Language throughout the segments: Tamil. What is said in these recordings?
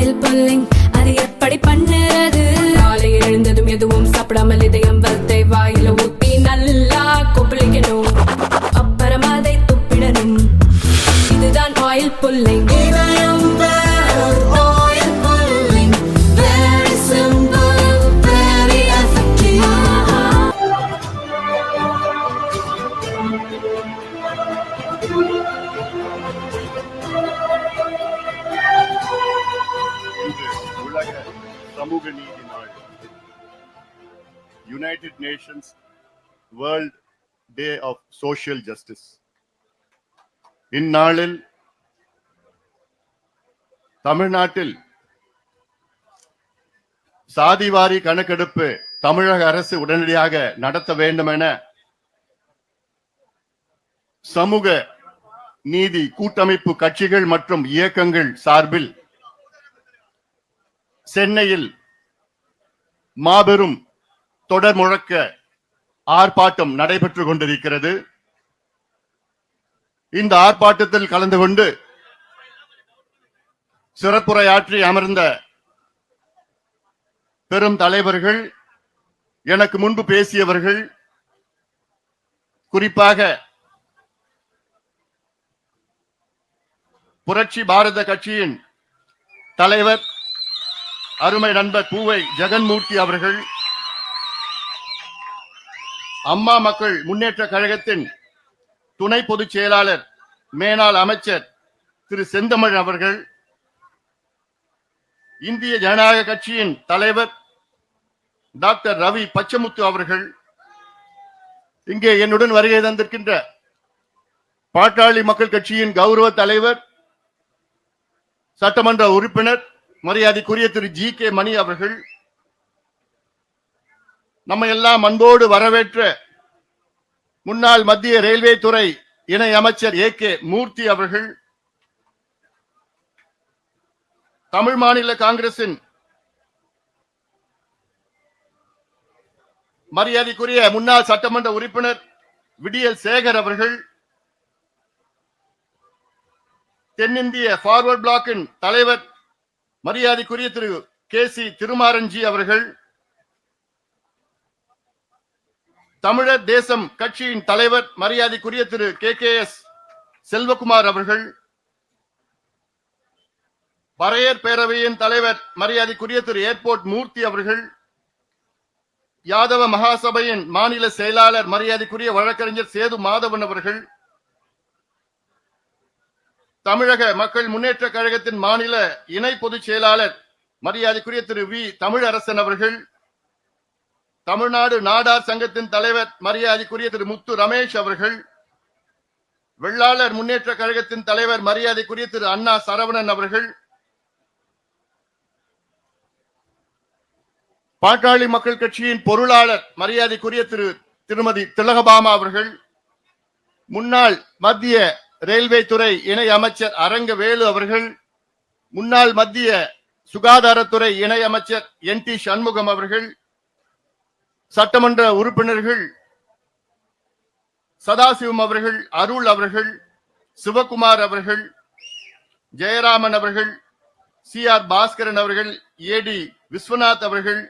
ஆயில் புல்லிங் அது எப்படி பண்ணுறது? காலையில் எழுந்ததும் எதுவும் சாப்பிடாமல் இதயம் வளத்தை வாயில ஊத்தி நல்லா கொப்பளிக்கணும், அப்புறம் அதை துப்பிடணும். இதுதான் ஆயில் புல்லிங். சமூக நீதி நாள், United Nations World Day of Social Justice. இந்நாளில் தமிழ்நாட்டில் சாதிவாரி கணக்கெடுப்பு தமிழக அரசு உடனடியாக நடத்த வேண்டும் என சமூக நீதி கூட்டமைப்பு கட்சிகள் மற்றும் இயக்கங்கள் சார்பில் சென்னையில் மாபெரும் தொடர் முழக்க ஆர்ப்பாட்டம் நடைபெற்றுக் கொண்டிருக்கிறது. இந்த ஆர்ப்பாட்டத்தில் கலந்து கொண்டு சிறப்புரையாற்றி அமர்ந்த பெரும் தலைவர்கள், எனக்கு முன்பு பேசியவர்கள், குறிப்பாக புரட்சி பாரத கட்சியின் தலைவர் அருமை நண்பர் பூவை ஜெகன்மூர்த்தி அவர்கள், அம்மா மக்கள் முன்னேற்ற கழகத்தின் துணை பொதுச் செயலாளர் மேனாள் அமைச்சர் திரு செந்தமிழ் அவர்கள், இந்திய ஜனநாயக கட்சியின் தலைவர் டாக்டர் ரவி பச்சமுத்து அவர்கள், இங்கே என்னுடன் வருகை தந்திருக்கின்ற பாட்டாளி மக்கள் கட்சியின் கௌரவ தலைவர் சட்டமன்ற உறுப்பினர் மரியாதைக்குரிய திரு ஜி.கே. மணி அவர்கள், நம்ம எல்லாம் அன்போடு வரவேற்ற முன்னாள் மத்திய ரயில்வே துறை இணை அமைச்சர் ஏ.கே. மூர்த்தி அவர்கள், தமிழ் மாநில காங்கிரசின் மரியாதைக்குரிய முன்னாள் சட்டமன்ற உறுப்பினர் விடியல் சேகர் அவர்கள், தென்னிந்திய ஃபார்வர்ட் பிளாக்கின் தலைவர் மரியாதைக்குரிய திரு கே.சி. திருமாரஞ்சி அவர்கள், தமிழர் தேசம் கட்சியின் தலைவர் மரியாதைக்குரிய திரு கே.கே.எஸ். செல்வகுமார் அவர்கள், பறையர் பேரவையின் தலைவர் மரியாதைக்குரிய திரு ஏர்போர்ட் மூர்த்தி அவர்கள், யாதவ மகாசபையின் மாநில செயலாளர் மரியாதைக்குரிய வழக்கறிஞர் சேது மாதவன் அவர்கள், தமிழக மக்கள் முன்னேற்ற கழகத்தின் மாநில இணை பொதுச் செயலாளர் மரியாதைக்குரிய திரு வி தமிழரசன் அவர்கள், தமிழ்நாடு நாடார் சங்கத்தின் தலைவர் மரியாதைக்குரிய திரு முத்து ரமேஷ் அவர்கள், வெள்ளாளர் முன்னேற்ற கழகத்தின் தலைவர் மரியாதைக்குரிய திரு அண்ணா சரவணன் அவர்கள், பாட்டாளி மக்கள் கட்சியின் பொருளாளர் மரியாதைக்குரிய திருமதி திலகபாமா அவர்கள், முன்னாள் மத்திய ரயில்வே துறை இணை அமைச்சர் அரங்கவேலு அவர்கள், முன்னாள் மத்திய சுகாதாரத்துறை இணை அமைச்சர் என்.டி. சண்முகம் அவர்கள், சட்டமன்ற உறுப்பினர்கள் சதாசிவம் அவர்கள், அருள் அவர்கள், சிவகுமார் அவர்கள், ஜெயராமன் அவர்கள், சி.ஆர். பாஸ்கரன் அவர்கள், ஏ.டி. விஸ்வநாத் அவர்கள்,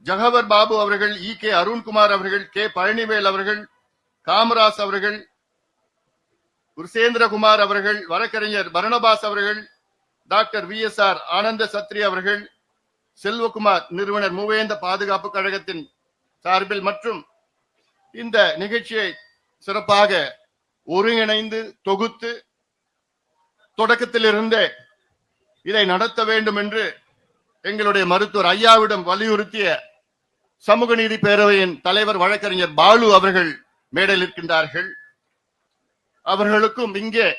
ஜகவர் பாபு அவர்கள், இ.கே. அருண்குமார் அவர்கள், கே. பழனிவேல் அவர்கள், காமராஜ் அவர்கள், குருசேந்திரகுமார் அவர்கள், வழக்கறிஞர் பரணபாஸ் அவர்கள், டாக்டர் வி.எஸ்.ஆர். ஆனந்த சத்ரி அவர்கள், செல்வகுமார் நிறுவனர் மூவேந்த பாதுகாப்பு கழகத்தின் சார்பில் மற்றும் இந்த நிகழ்ச்சியை சிறப்பாக ஒருங்கிணைந்து தொகுத்து தொடக்கத்திலிருந்தே இதை நடத்த வேண்டும் என்று எங்களுடைய மருத்துவர் ஐயாவிடம் வலியுறுத்திய சமூக நீதி பேரவையின் தலைவர் வழக்கறிஞர் பாலு அவர்கள் மேடையில் இருக்கின்றார்கள். அவர்களுக்கும் இங்கே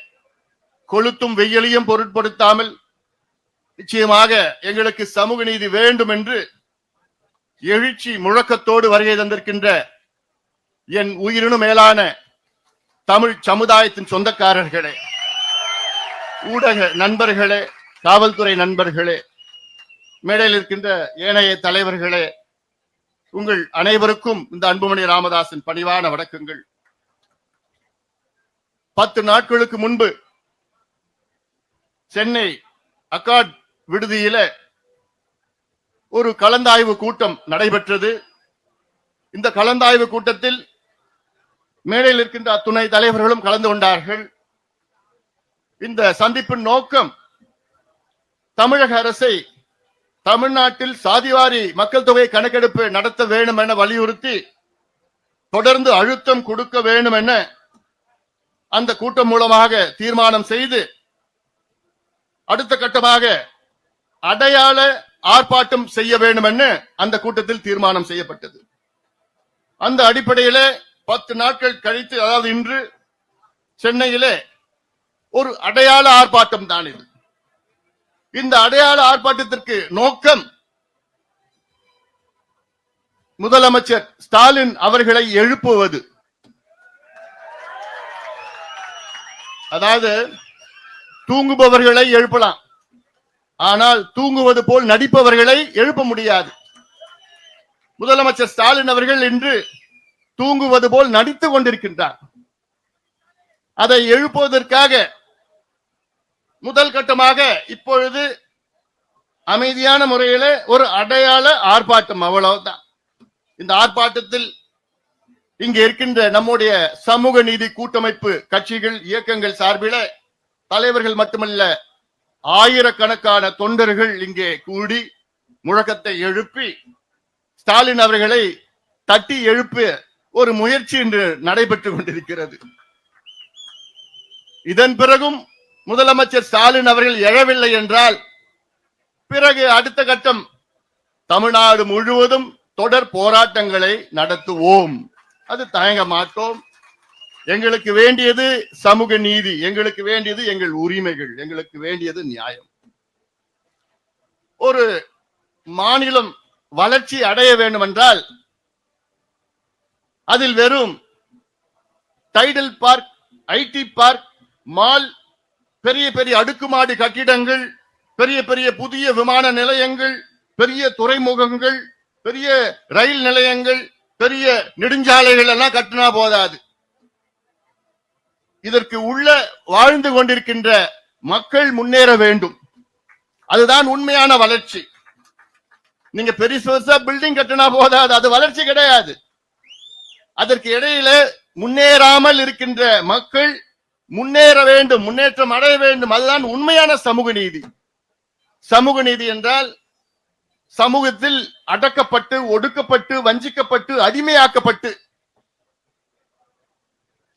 கொளுத்தும் வெயிலையும் பொருட்படுத்தாமல் நிச்சயமாக எங்களுக்கு சமூக நீதி வேண்டும் என்று எழுச்சி முழக்கத்தோடு வருகை தந்திருக்கின்ற என் உயிரினும் மேலான தமிழ் சமுதாயத்தின் சொந்தக்காரர்களே, ஊடக நண்பர்களே, காவல்துறை நண்பர்களே, மேடையில் இருக்கின்ற ஏனைய தலைவர்களே, உங்கள் அனைவருக்கும் இந்த அன்புமணி ராமதாஸின் பணிவான வணக்கங்கள். 10 நாட்களுக்கு முன்பு சென்னை அக்காட் விடுதியில ஒரு கலந்தாய்வு கூட்டம் நடைபெற்றது. இந்த கலந்தாய்வு கூட்டத்தில் மேடையில் இருக்கின்ற அத்துணை தலைவர்களும் கலந்து கொண்டார்கள். இந்த சந்திப்பின் நோக்கம் தமிழக அரசை தமிழ்நாட்டில் சாதிவாரி மக்கள் தொகை கணக்கெடுப்பு நடத்த வேண்டும் என வலியுறுத்தி தொடர்ந்து அழுத்தம் கொடுக்க வேண்டும் என அந்த கூட்டம் மூலமாக தீர்மானம் செய்து அடுத்த கட்டமாக அடையாள ஆர்ப்பாட்டம் செய்ய வேண்டும் என அந்த கூட்டத்தில் தீர்மானம் செய்யப்பட்டது. அந்த அடிப்படையில 10 நாட்கள் கழித்து, அதாவது இன்று சென்னையிலே ஒரு அடையாள ஆர்ப்பாட்டம் தான் இது. இந்த அடையாள ஆர்ப்பாட்டத்திற்கு நோக்கம் முதலமைச்சர் ஸ்டாலின் அவர்களை எழுப்புவது. அதாவது தூங்குபவர்களை எழுப்பலாம், ஆனால் தூங்குவது போல் நடிப்பவர்களை எழுப்ப முடியாது. முதலமைச்சர் ஸ்டாலின் அவர்கள் இன்று தூங்குவது போல் நடித்துக் கொண்டிருக்கின்றார். அதை எழுப்புவதற்காக முதல் கட்டமாக இப்பொழுது அமைதியான முறையில ஒரு அடையாள ஆர்ப்பாட்டம், அவ்வளவுதான். இந்த ஆர்ப்பாட்டத்தில் இங்க இருக்கின்ற நம்முடைய சமூக நீதி கூட்டமைப்பு கட்சிகள் இயக்கங்கள் சார்பில தலைவர்கள் மட்டுமல்ல, ஆயிரக்கணக்கான தொண்டர்கள் இங்கே கூடி முழக்கத்தை எழுப்பி ஸ்டாலின் அவர்களை தட்டி எழுப்ப ஒரு முயற்சி இன்று நடைபெற்றுக் கொண்டிருக்கிறது. இதன் பிறகும் முதலமைச்சர் ஸ்டாலின் அவர்கள் எழவில்லை என்றால் பிறகு அடுத்த கட்டம் தமிழ்நாடு முழுவதும் தொடர் போராட்டங்களை நடத்துவோம். அது தயங்க மாட்டோம். எங்களுக்கு வேண்டியது சமூக நீதி, எங்களுக்கு வேண்டியது எங்கள் உரிமைகள், எங்களுக்கு வேண்டியது நியாயம். ஒரு மாநிலம் வளர்ச்சி அடைய வேண்டும் என்றால் அதில் வெறும் Tidel Park, IT park, mall, பெரிய பெரிய அடுக்குமாடி கட்டிடங்கள், பெரிய பெரிய புதிய விமான நிலையங்கள், பெரிய துறைமுகங்கள், பெரிய ரயில் நிலையங்கள், பெரிய நெடுஞ்சாலைகள் எல்லாம் கட்டினா போதாது. இதற்கு உள்ள வாழ்ந்து கொண்டிருக்கின்ற மக்கள் முன்னேற வேண்டும். அதுதான் உண்மையான வளர்ச்சி. நீங்க பெருசா பில்டிங் கட்டினா போதாது, அது வளர்ச்சி கிடையாது. அதற்கு இடையில முன்னேறாமல் இருக்கின்ற மக்கள் முன்னேற வேண்டும், முன்னேற்றம் அடைய வேண்டும். அதுதான் உண்மையான சமூக நீதி. சமூக நீதி என்றால் சமூகத்தில் அடக்கப்பட்டு, ஒடுக்கப்பட்டு, வஞ்சிக்கப்பட்டு, அடிமையாக்கப்பட்டு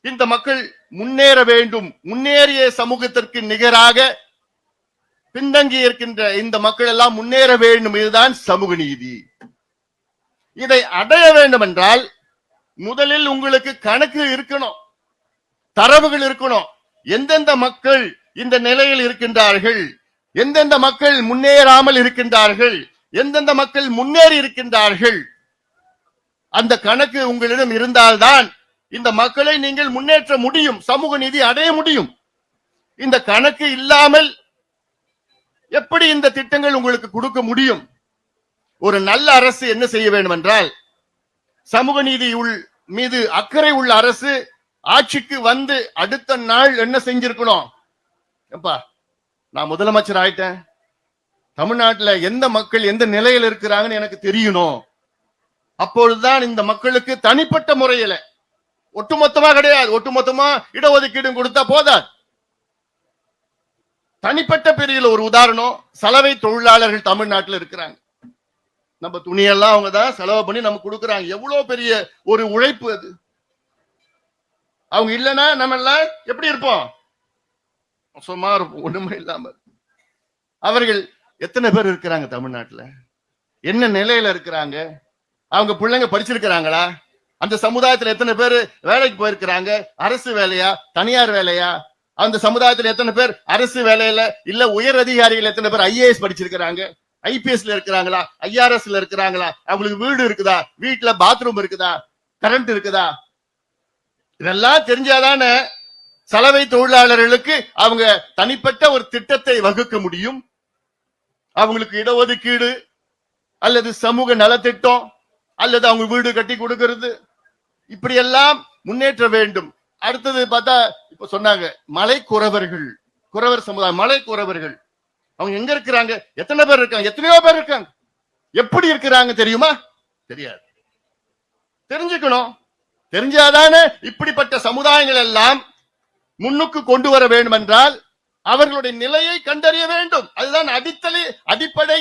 இந்த மக்கள் முன்னேற வேண்டும். முன்னேறிய சமூகத்திற்கு நிகராக பின்தங்கி இருக்கின்ற இந்த மக்கள் எல்லாம் முன்னேற வேண்டும். இதுதான் சமூக நீதி. இதை அடைய வேண்டும் என்றால் முதலில் உங்களுக்கு கணக்கு இருக்கணும், தரவுகள் இருக்கணும். எந்தெந்த மக்கள் இந்த நிலையில் இருக்கின்றார்கள், எந்தெந்த மக்கள் முன்னேறாமல் இருக்கின்றார்கள், எந்தெந்த மக்கள் முன்னேறி இருக்கின்றார்கள், அந்த கணக்கு உங்களிடம் இருந்தால்தான் இந்த மக்களை நீங்கள் முன்னேற்ற முடியும், சமூக நீதி அடைய முடியும். இந்த கணக்கு இல்லாமல் எப்படி இந்த திட்டங்கள் உங்களுக்கு கொடுக்க முடியும்? ஒரு நல்ல அரசு என்ன செய்ய வேண்டும் என்றால், சமூக நீதி மீது அக்கறை உள்ள அரசு ஆட்சிக்கு வந்து அடுத்த நாள் என்ன செஞ்சிருக்கணும்? எப்பா, நான் முதலமைச்சர் ஆயிட்டேன், தமிழ்நாட்டுல எந்த மக்கள் எந்த நிலையில் இருக்கிறாங்கன்னு எனக்கு தெரியணும். அப்பொழுதுதான் இந்த மக்களுக்கு தனிப்பட்ட முறையில, ஒட்டுமொத்தமா கிடையாது, ஒட்டுமொத்தமா இடஒதுக்கீடு கொடுத்தா போதாது. தனிப்பட்ட பிரிவில் ஒரு உதாரணம், சலவை தொழிலாளர்கள் தமிழ்நாட்டில் இருக்கிறாங்க. நம்ம துணியெல்லாம் அவங்க தான் செலவு பண்ணி நமக்கு கொடுக்குறாங்க. எவ்வளவு பெரிய ஒரு உழைப்பு அது. அவங்க இல்லைன்னா நம்ம எல்லாம் எப்படி இருப்போம்? சும்மா இருப்போம், ஒண்ணுமே இல்லாம. அவர்கள் எத்தனை பேர் இருக்கிறாங்க தமிழ்நாட்டுல? என்ன நிலையில இருக்கிறாங்க? அவங்க பிள்ளைங்க படிச்சிருக்கிறாங்களா? அந்த சமுதாயத்துல எத்தனை பேர் வேலைக்கு போயிருக்கிறாங்க? அரசு வேலையா, தனியார் வேலையா? அந்த சமுதாயத்துல எத்தனை பேர் அரசு வேலையில இல்ல உயர் அதிகாரிகள் எத்தனை பேர் ஐஏஎஸ் படிச்சிருக்கிறாங்க, ஐபிஎஸ்ல இருக்கிறாங்களா, ஐஆர்எஸ்ல இருக்கிறாங்களா? அவங்களுக்கு வீடு இருக்குதா, வீட்டுல பாத்ரூம் இருக்குதா, கரண்ட் இருக்குதா? இதெல்லாம் தெரிஞ்சாதானே சலவை தொழிலாளர்களுக்கு அவங்க தனிப்பட்ட ஒரு திட்டத்தை வகுக்க முடியும். அவங்களுக்கு இடஒதுக்கீடு அல்லது சமூக நலத்திட்டம் அல்லது அவங்க வீடு கட்டி கொடுக்கிறது, இப்படி எல்லாம் முன்னேற்ற வேண்டும். அடுத்தது பார்த்தா இப்ப சொன்னாங்க மலை குறவர்கள், குறவர் சமுதாயம், மலை குறவர்கள் அவங்க எங்க இருக்கிறாங்க? எத்தனை பேர் இருக்காங்க? எத்தனையோ பேர் இருக்காங்க. எப்படி இருக்கிறாங்க தெரியுமா? தெரியாது. தெரிஞ்சுக்கணும். தெரிஞ்சாதானே இப்படிப்பட்ட சமுதாயங்கள் எல்லாம் முன்னுக்கு கொண்டு வர வேண்டும் என்றால் அவர்களுடைய நிலையை கண்டறிய வேண்டும். அதுதான் அடிப்படை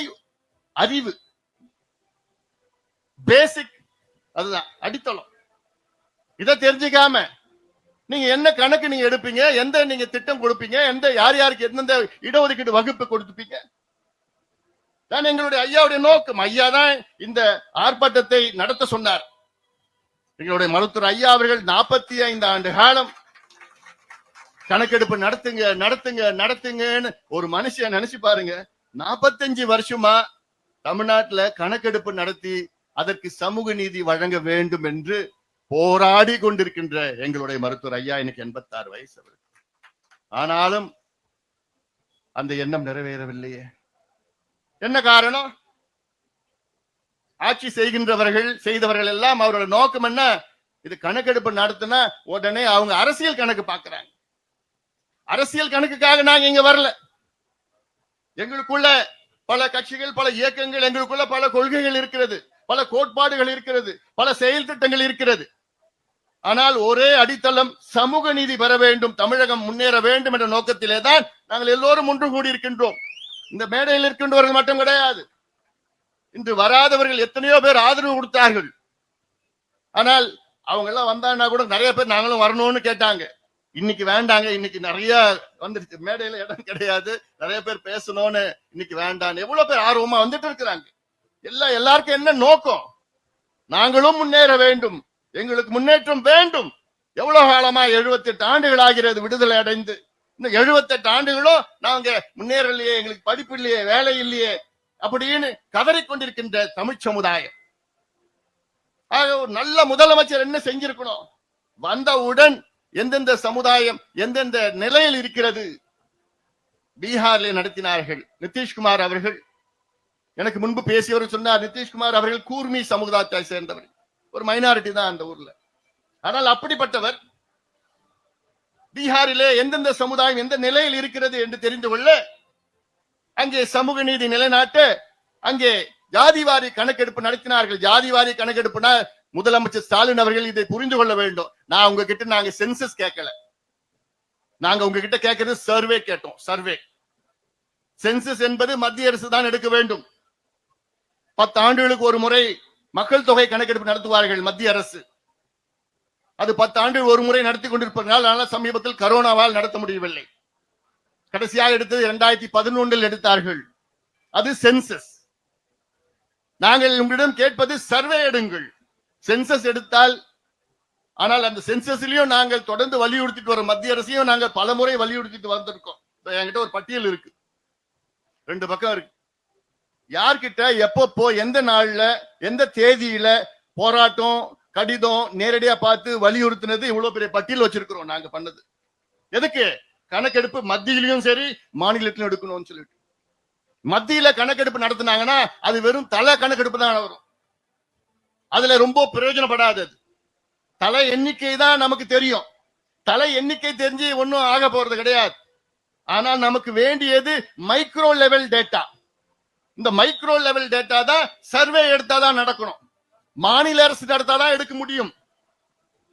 அறிவு, பேசிக். அதுதான் அடித்தளம். இதை தெரிஞ்சுக்காம நீங்க என்ன கணக்கு நீங்க எடுப்பீங்க, எந்த நீங்க திட்டம் கொடுப்பீங்க, எந்த யார் யாருக்கு எந்தெந்த இடஒதுக்கீடு வகுப்பு கொடுப்பீங்க? தான் எங்களுடைய ஐயாவுடைய நோக்கம். ஐயா தான் இந்த ஆர்ப்பாட்டத்தை நடத்த சொன்னார். எங்களுடைய மருத்துவர் ஐயா அவர்கள் 45 ஆண்டு காலம் கணக்கெடுப்பு நடத்துங்க நடத்துங்க நடத்துங்கன்னு ஒரு மனுஷன் நினைச்சு பாருங்க. 45 வருஷமா தமிழ்நாட்டுல கணக்கெடுப்பு நடத்தி அதற்கு சமூக நீதி வழங்க வேண்டும் என்று போராடி கொண்டிருக்கின்ற எங்களுடைய மருத்துவர் ஐயா இன்னைக்கு 86 வயசு. ஆனாலும் அந்த எண்ணம் நிறைவேறவில்லையே. என்ன காரணம்? ஆட்சி செய்தவர்கள் எல்லாம் அவரோட நோக்கம் என்ன? இது கணக்கெடுப்பு நடத்தினா உடனே அவங்க அரசியல் கணக்கு பாக்குறாங்க. அரசியல் கணக்குக்காக நாங்க இங்க வரல. எங்களுக்குள்ள பல கட்சிகள், பல இயக்கங்கள், எங்களுக்குள்ள பல கொள்கைகள் இருக்கிறது, பல கோட்பாடுகள் இருக்கிறது, பல செயல் திட்டங்கள் இருக்கிறது. ஆனால் ஒரே அடித்தளம், சமூக நீதி பெற வேண்டும், தமிழகம் முன்னேற வேண்டும் என்ற நோக்கத்திலே தான் நாங்கள் எல்லோரும் ஒன்று கூடி இருக்கின்றோம். இந்த மேடையில் இருக்கின்றவர்கள் மட்டும் கிடையாது. இன்று வராதவர்கள் எத்தனையோ பேர் ஆதரவு கொடுத்தார்கள். ஆனால் அவங்க எல்லாம் வந்தாங்கன்னா கூட நிறைய பேர் நாங்களும் வரணும்னு கேட்டாங்க. இன்னைக்கு வேண்டாங்க, இன்னைக்கு நிறைய வந்துருச்சு, மேடையில இடம் கிடையாது, நிறைய பேர் பேசணும்னு இன்னைக்கு வேண்டாம். எவ்வளவு பேர் ஆர்வமா வந்துட்டு இருக்கிறாங்க. எல்லாருக்கும் என்ன நோக்கம்? நாங்களும் முன்னேற வேண்டும், எங்களுக்கு முன்னேற்றம் வேண்டும். எவ்வளவு காலமா 78 ஆண்டுகள் ஆகிறது விடுதலை அடைந்து. இந்த 78 ஆண்டுகளும் நாங்க முன்னேறலையே, எங்களுக்கு படிப்பு இல்லையே, வேலை இல்லையே அப்படின்னு கதறிக்கொண்டிருக்கின்ற தமிழ் சமுதாயம். ஆக ஒரு நல்ல முதலமைச்சர் என்ன செஞ்சிருக்கணும்? வந்தவுடன் எந்தெந்த சமுதாயம் எந்தெந்த நிலையில் இருக்கிறது பீகாரில் நடத்தினார்கள். நிதிஷ்குமார் அவர்கள் எனக்கு முன்பு பேசியவர் சொன்னார், நிதிஷ்குமார் அவர்கள் கூர்மி சமுதாயத்தை சேர்ந்தவர், ஒரு மைனாரிட்டி தான் அந்த ஊர்ல. ஆனால் அப்படிப்பட்டவர் பீகாரிலே எந்தெந்த சமுதாயம் எந்த நிலையில் இருக்கிறது என்று தெரிந்து கொள்ள, அங்கே சமூக நீதி நிலைநாட்ட அங்கே ஜாதிவாரி கணக்கெடுப்பு நடத்தினார்கள். ஜாதிவாரி கணக்கெடுப்புனா முதலமைச்சர் ஸ்டாலின் அவர்கள் இதை புரிந்து கொள்ள வேண்டும். நான் உங்ககிட்ட நாங்க சென்சஸ் கேட்கல, நாங்க உங்ககிட்ட கேட்கறது சர்வே கேட்டோம். சர்வே சென்சஸ் என்பது மத்திய அரசு தான் எடுக்க வேண்டும். 10 ஆண்டுகளுக்கு ஒரு முறை மக்கள் தொகை கணக்கெடுப்பு நடத்துவார்கள் மத்திய அரசு. அது 10 ஆண்டுகள் ஒரு முறை நடத்தி கொண்டிருப்பதனால் சமீபத்தில் கரோனாவால் நடத்த முடியவில்லை. கடைசியாக எடுத்தது 2011 எடுத்தார்கள். அது சென்சஸ். நாங்கள் உங்களிடம் கேட்பது சர்வே எடுங்கள். சென்சஸ் எடுத்தால், ஆனால் அந்த சென்சஸ்லயும் நாங்கள் தொடர்ந்து வலியுறுத்திட்டு வர மத்திய அரசையும் நாங்கள் பல முறை வலியுறுத்திட்டு வந்திருக்கோம். என்கிட்ட ஒரு பட்டியல் இருக்கு, 2 பக்கம் இருக்கு. யார்கிட்ட எப்போ எந்த நாள்ல எந்த தேதியில போராட்டம் கடிதம் நேரடியா பார்த்து வலியுறுத்தினது இவ்வளவு பெரிய பட்டியல் வச்சிருக்கிறோம். நாங்க பண்ணது எதுக்கு? கணக்கெடுப்பு மத்தியிலையும் சரி மாநிலத்திலும் எடுக்கணும்னு சொல்லிட்டு. மத்தியில கணக்கெடுப்பு நடத்தினாங்கன்னா அது வெறும் தலை கணக்கெடுப்பு தான் வரும். அதுல ரொம்ப பிரயோஜனப்படாது. தலை எண்ணிக்கை தான் நமக்கு தெரியும். தலை எண்ணிக்கை தெரிஞ்சு ஒன்னும் ஆக போறது கிடையாது. ஆனால் நமக்கு வேண்டியது மைக்ரோ லெவல் டேட்டா. இந்த மைக்ரோ லெவல் டேட்டா தான் சர்வே எடுத்தாதான் நடக்கணும். மாநில அரசு நடத்தாதான் எடுக்க முடியும்.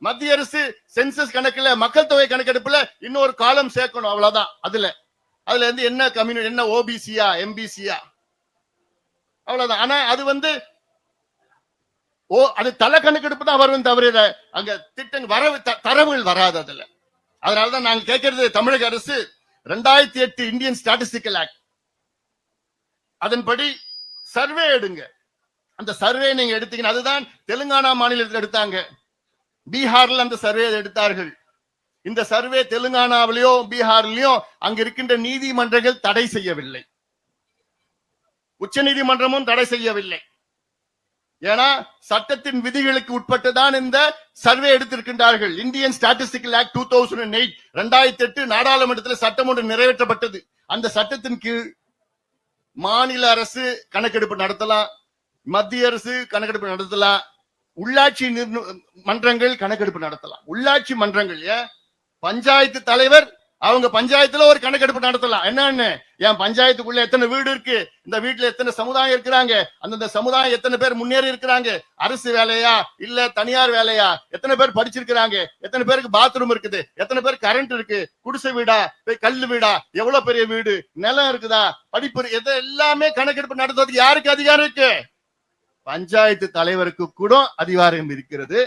மத்திய அரசு சென்சஸ் கணக்குல மக்கள் தொகை கணக்கெடுப்புல இன்னொரு காலம் சேர்க்கணும், அவ்வளவுதான். அதுல இருந்து என்ன கம்யூனிட்டி, என்ன ஓபிசியா எம்பிசியா, அவ்வளவுதான். ஆனா அது அது தலை கணக்கெடுப்பு தான் வரும், தவிர அங்க திட்டங்கள் தரவுகள் வராது அதுல. அதனாலதான் நாங்க கேட்கறது, தமிழக அரசு 2008 இந்தியன் ஸ்டாட்டிஸ்டிக்கல் ஆக்ட் அதன்படி சர்வே எடுங்க. அந்த சர்வே நீங்க எடுத்தீங்கன்னா, அதுதான் தெலுங்கானா மாநிலத்தில் எடுத்தாங்க, பீகார்ல அந்த சர்வே எடுத்தார்கள். இந்த சர்வே தெலுங்கானாவிலயோ பீகார்லயோ அங்க இருக்கின்ற நீதிமன்றங்கள் தடை செய்யவில்லை, உச்ச நீதிமன்றமும் தடை செய்யவில்லை. ஏன்னா சட்டத்தின் விதிகளுக்கு உட்பட்டுதான் இந்த சர்வே எடுத்திருக்கின்றார்கள். இந்தியன் ஸ்டாட்டிஸ்டிக்கல் ஆக்ட் 2008 2008 நாடாளுமன்றத்தில் சட்டம் ஒன்று நிறைவேற்றப்பட்டது. அந்த சட்டத்தின் கீழ் மாநில அரசு கணக்கெடுப்பு நடத்தலாம், மத்திய அரசு கணக்கெடுப்பு நடத்தலாம், உள்ளாட்சி மன்றங்கள் கணக்கெடுப்பு நடத்தலாம். உள்ளாட்சி மன்றங்கள் பஞ்சாயத்து தலைவர் அவங்க பஞ்சாயத்துல ஒரு கணக்கெடுப்பு நடத்தலாம். என்னன்னு, என் பஞ்சாயத்துக்குள்ள எத்தனை வீடு இருக்கு, இந்த வீட்டுல எத்தனை சமுதாயம் இருக்கிறாங்க, அந்தந்த சமுதாயம் எத்தனை பேர் முன்னேறி இருக்கிறாங்க, அரசு வேலையா இல்ல தனியார் வேலையா, எத்தனை பேர் படிச்சிருக்கிறாங்க, எத்தனை பேருக்கு பாத்ரூம் இருக்குது, எத்தனை பேர் கரண்ட் இருக்கு, குடிசை வீடா கல்லு வீடா, எவ்வளவு பெரிய வீடு, நிலம் இருக்குதா, படிப்பு, எதை எல்லாமே கணக்கெடுப்பு நடத்துறதுக்கு யாருக்கு அதிகாரம் இருக்கு? பஞ்சாயத்து தலைவருக்கு கூட அதிகாரம் இருக்கிறது.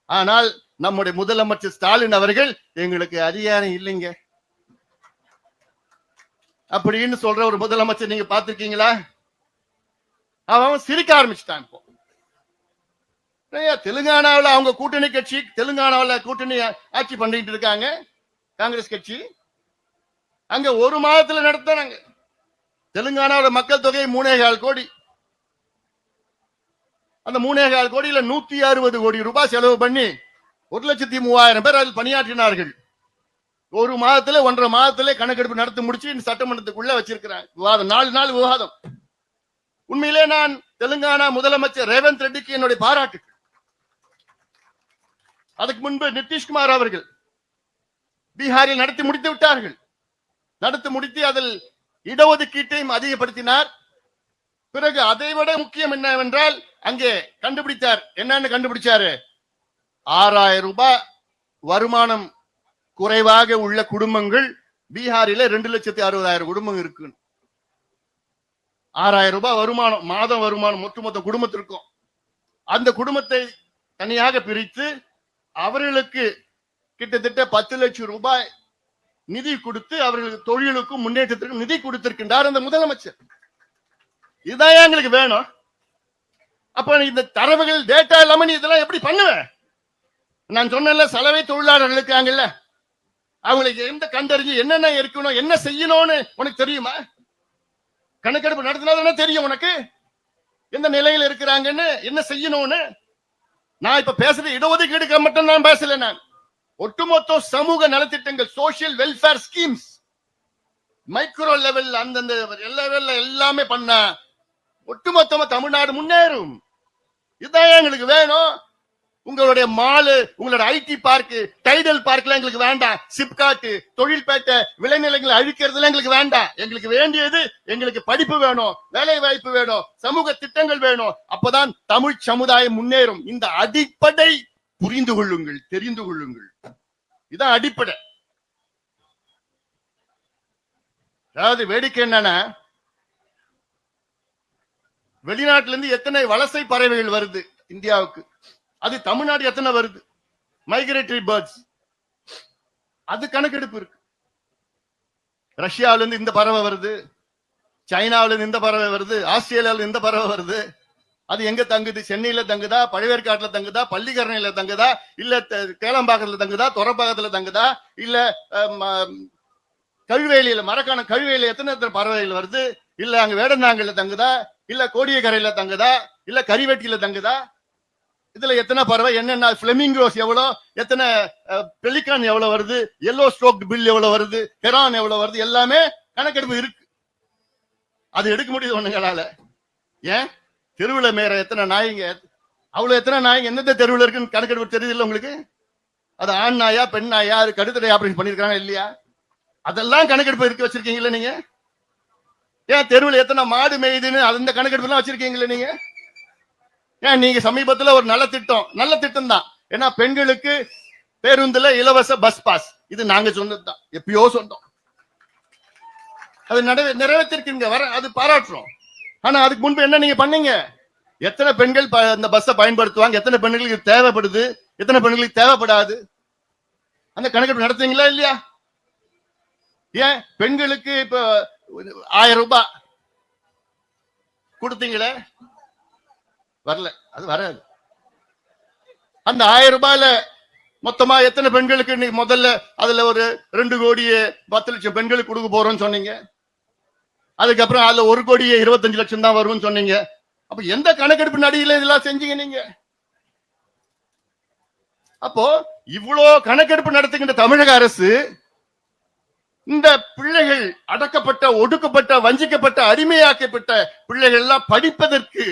ஆனால் நம்முடைய முதலமைச்சர் ஸ்டாலின் அவர்கள் எங்களுக்கு அதிகாரம் இல்லைங்க அப்படின்னு சொல்ற ஒரு முதலமைச்சர் நீங்க பாத்திருக்கீங்களா? அவன் சிரிக்க ஆரம்பிச்சுட்டான். இப்போ தெலுங்கானாவில் அவங்க கூட்டணி கட்சி, தெலுங்கானாவில் கூட்டணி ஆட்சி பண்ணிட்டு இருக்காங்க காங்கிரஸ் கட்சி. அங்க ஒரு மாதத்துல நடத்தினாங்க. தெலுங்கானாவோட மக்கள் தொகை 3.25 கோடி. அந்த 3.25 கோடியில 160 கோடி ரூபாய் செலவு பண்ணி 1,03,000 பேர் அதில் பணியாற்றினார்கள். ஒரு மாதத்துல 1.5 மாதத்துல கணக்கெடுப்பு நடத்தி முடிச்சு சட்டமன்றத்துக்குள்ள வச்சிருக்கிறாங்க. விவாதம் 4 நாள் விவாதம். உண்மையிலே நான் தெலுங்கானா முதலமைச்சர் ரேவந்த் ரெட்டிக்கு என்னுடைய பாராட்டுகள். அதுக்கு முன்பு நிதிஷ்குமார் அவர்கள் பீகாரில் நடத்தி முடித்து விட்டார்கள். நடத்தி முடித்து அதில் இடஒதுக்கீட்டையும் அதிகப்படுத்தினார். பிறகு அதை விட முக்கியம் என்னவென்றால் அங்கே கண்டுபிடித்தார். என்னன்னு கண்டுபிடிச்சாரு? 6,000 ரூபாய் வருமானம் குறைவாக உள்ள குடும்பங்கள் பீகாரில 2,60,000 குடும்பம் இருக்கு. 6,000 ரூபாய் வருமானம், மாதம் வருமானம் ஒட்டுமொத்த குடும்பத்திற்கும். அந்த குடும்பத்தை தனியாக பிரித்து அவர்களுக்கு கிட்டத்தட்ட 10 லட்சம் ரூபாய் நிதி கொடுத்து அவர்களுக்கு தொழிலுக்கும் முன்னேற்றத்திற்கும் நிதி கொடுத்திருக்கின்றார் அந்த முதலமைச்சர். இதுதான் எங்களுக்கு வேணும். அப்ப இந்த தரவுகள் டேட்டா இல்லாம நீ இதெல்லாம் எப்படி பண்ணுவேன்? நான் சொன்ன சலவை தொழிலாளர்கள் இருக்காங்கல்ல, அவங்களுக்கு எந்த கண்டறிஞ்சு என்னென்ன இருக்கணும், என்ன செய்யணும்னு உனக்கு தெரியுமா? கணக்கெடுப்பு நடத்தினா தெரியும் உனக்கு எந்த நிலையில இருக்கிறாங்கன்னு, என்ன செய்யணும்னு. நான் இப்ப பேசுறது இடஒதுக்கீடு மட்டும் நான் பேசல. நான் ஒட்டுமொத்த சமூக நலத்திட்டங்கள், social welfare schemes, micro level, அந்தந்த லெவல்ல எல்லாமே பண்ண ஒட்டுமொத்தமா தமிழ்நாடு முன்னேறும். இதுதான் எங்களுக்கு வேணும். உங்களுடைய மாலு, உங்களோட ஐடி பார்க், டைடல் பார்க்ல எங்களுக்கு வேண்டாம். சிப்காட்டு, தொழில்பேட்டை, விளைநிலங்களை அழிக்கிறதுல எங்களுக்கு வேண்டாம். எங்களுக்கு வேண்டியது, எங்களுக்கு படிப்பு வேணும், வேலை வாய்ப்பு வேணும், சமூக திட்டங்கள் வேணும். அப்பதான் தமிழ் சமுதாயம் முன்னேறும். இந்த அடிப்படை புரிந்து கொள்ளுங்கள், தெரிந்து கொள்ளுங்கள். இதான் அடிப்படை. அதாவது வேடிக்கை என்னன்னா, வெளிநாட்டுல இருந்து எத்தனை வலசை பறவைகள் வருது இந்தியாவுக்கு, அது தமிழ்நாடு எத்தனை வருது? மைக்ரேட்டரி பேர்ட்ஸ், அது கணக்கெடுப்பு இருக்கு. ரஷ்யாவில இருந்து இந்த பறவை வருது, சைனாவில இருந்து இந்த பறவை வருது, ஆஸ்திரேலியாவில இந்த பறவை வருது. அது எங்க தங்குது? சென்னையில தங்குதா, பழவேற்காட்டுல தங்குதா, பள்ளிக்கரணையில தங்குதா, இல்ல கேளம்பாக்கத்துல தங்குதா, தொரப்பாக்கத்துல தங்குதா, இல்ல கழுவேலியில, மரக்கான கழுவேலியில எத்தனை பறவைகள் வருது? இல்ல அங்க வேடந்தாங்கல்ல தங்குதா, இல்ல கோடியக்கரையில தங்குதா, இல்ல கரிவெட்டியில தங்குதா? இதுல எத்தனை பறவை, என்னென்ன பிளமிங்கோஸ் எவ்வளவு, எத்தனை பெலிகான் எவ்வளவு வருது, எல்லோ ஸ்ட்ரோக் பில் எவ்வளவு வருது, ஹெரான் எவ்வளவு வருது, எல்லாமே கணக்கெடுப்பு இருக்கு. அது எடுக்க முடியுது ஒண்ணுங்களால. ஏன்? தெருவுல மேற எத்தனை நாய்ங்க, அவ்வளவு எத்தனை நாய்ங்க எந்தெந்த தெருவுல இருக்குன்னு கணக்கெடுப்பு தெரியுது இல்ல உங்களுக்கு? அது ஆண் நாயா பெண் நாயா, அது கடுத்தடை ஆபரேஷன் பண்ணிருக்காங்க இல்லையா? அதெல்லாம் கணக்கெடுப்பு இருக்கு வச்சிருக்கீங்களா நீங்க? ஏன் தெருவில் எத்தனை மாடு மேயுதுன்னு அந்த கணக்கெடுப்பு எல்லாம் வச்சிருக்கீங்களா நீங்க? ஏன் நீங்க சமீபத்துல ஒரு நல்ல திட்டம் தான், ஏன்னா பெண்களுக்கு பேருந்துல இலவச பஸ் பாஸ், இது நாங்க சொன்னதுதான், எப்பயோ சொன்னோம். அது நிறைவேற்றிருக்கீங்க, வர அது பாராட்டுறோம். ஆனா அதுக்கு முன்பு என்ன நீங்க பண்ணீங்க? எத்தனை பெண்கள் அந்த பஸ்ஸை பயன்படுத்துவாங்க, எத்தனை பெண்களுக்கு தேவைப்படுது, எத்தனை பெண்களுக்கு தேவைப்படாது, அந்த கணக்கெடுப்பு நடத்துவீங்களா இல்லையா? ஏன் பெண்களுக்கு இப்ப 1000 ரூபாய் கொடுத்தீங்களே, வரல, அது வராது. அந்த 1000 ரூபாயில மொத்தமா எத்தனை பெண்களுக்கு இன்னைக்கு முதல்ல அதுல ஒரு 2 கோடியே 10 லட்சம் பெண்களுக்கு கொடுக்க போறோம்னு சொன்னீங்க. அதுக்கப்புறம் அதுல 1 கோடியே 25 லட்சம் தான் வரும்னு சொன்னீங்க. அப்ப எந்த கணக்கெடுப்பு நடிகையில இதெல்லாம் செஞ்சீங்க நீங்க? அப்போ இவ்வளோ கணக்கெடுப்பு நடத்துகின்ற தமிழக அரசு இந்த பிள்ளைகள், அடக்கப்பட்ட, ஒடுக்கப்பட்ட, வஞ்சிக்கப்பட்ட, அடிமையாக்கப்பட்ட பிள்ளைகள் எல்லாம் படிப்பதற்கு,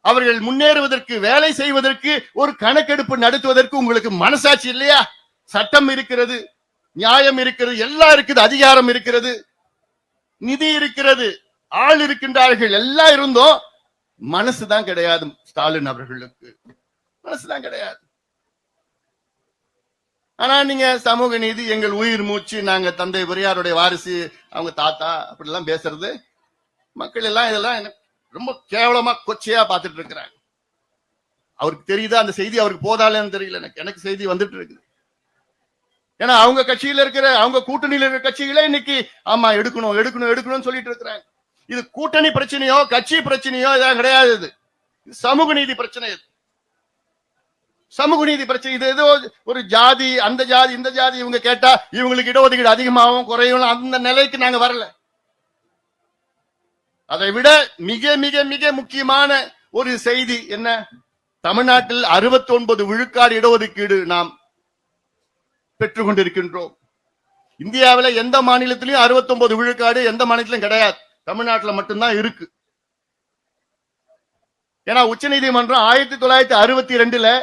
அவர்கள் முன்னேறுவதற்கு, வேலை செய்வதற்கு ஒரு கணக்கெடுப்பு நடத்துவதற்கு உங்களுக்கு மனசாட்சி இல்லையா? சட்டம் இருக்கிறது, நியாயம் இருக்கிறது, எல்லாம் இருக்குது, அதிகாரம் இருக்கிறது, நிதி இருக்கிறது, ஆள் இருக்கின்றார்கள், எல்லாம் இருந்தோம் மனசுதான் கிடையாது. ஸ்டாலின் அவர்களுக்கு மனசுதான் கிடையாது. ஆனா நீங்க சமூக நீதி எங்கள் உயிர் மூச்சு, நாங்க தந்தை பெரியாருடைய வாரிசு, அவங்க தாத்தா அப்படி எல்லாம் பேசுறது மக்கள் எல்லாம் இதெல்லாம் ரொம்ப கேவலமா கொச்சையா பார்த்துட்டு இருக்கிறாங்க. அவருக்கு தெரியுதா அந்த செய்தி? அவருக்கு போதாலேன்னு தெரியல. எனக்கு செய்தி வந்துட்டு இருக்குது. ஏன்னா அவங்க கட்சியில இருக்கிற, அவங்க கூட்டணியில இருக்கிற கட்சிகளே இன்னைக்கு ஆமா எடுக்கணும் எடுக்கணும் எடுக்கணும்னு சொல்லிட்டு இருக்கிறாங்க. இது கூட்டணி பிரச்சனையோ கட்சி பிரச்சனையோ இதான் கிடையாது. இது சமூக நீதி பிரச்சனை. இது சமூக நீதி பிரச்சனை. இது ஏதோ ஒரு ஜாதி, அந்த ஜாதி இந்த ஜாதி இவங்க கேட்டா இவங்களுக்கு இடஒதுக்கீடு அதிகமாகவும் குறையும், அந்த நிலைக்கு நாங்க வரல. அதை விட மிக மிக மிக முக்கியமான ஒரு செய்தி என்ன? தமிழ்நாட்டில் 69 விழுக்காடு இடஒதுக்கீடு நாம் பெற்றுக் கொண்டிருக்கின்றோம். இந்தியாவில எந்த மாநிலத்திலையும் 69 விழுக்காடு எந்த மாநிலத்திலும் கிடையாது. தமிழ்நாட்டில் மட்டும்தான் இருக்கு. ஏன்னா உச்சநீதிமன்றம் 1962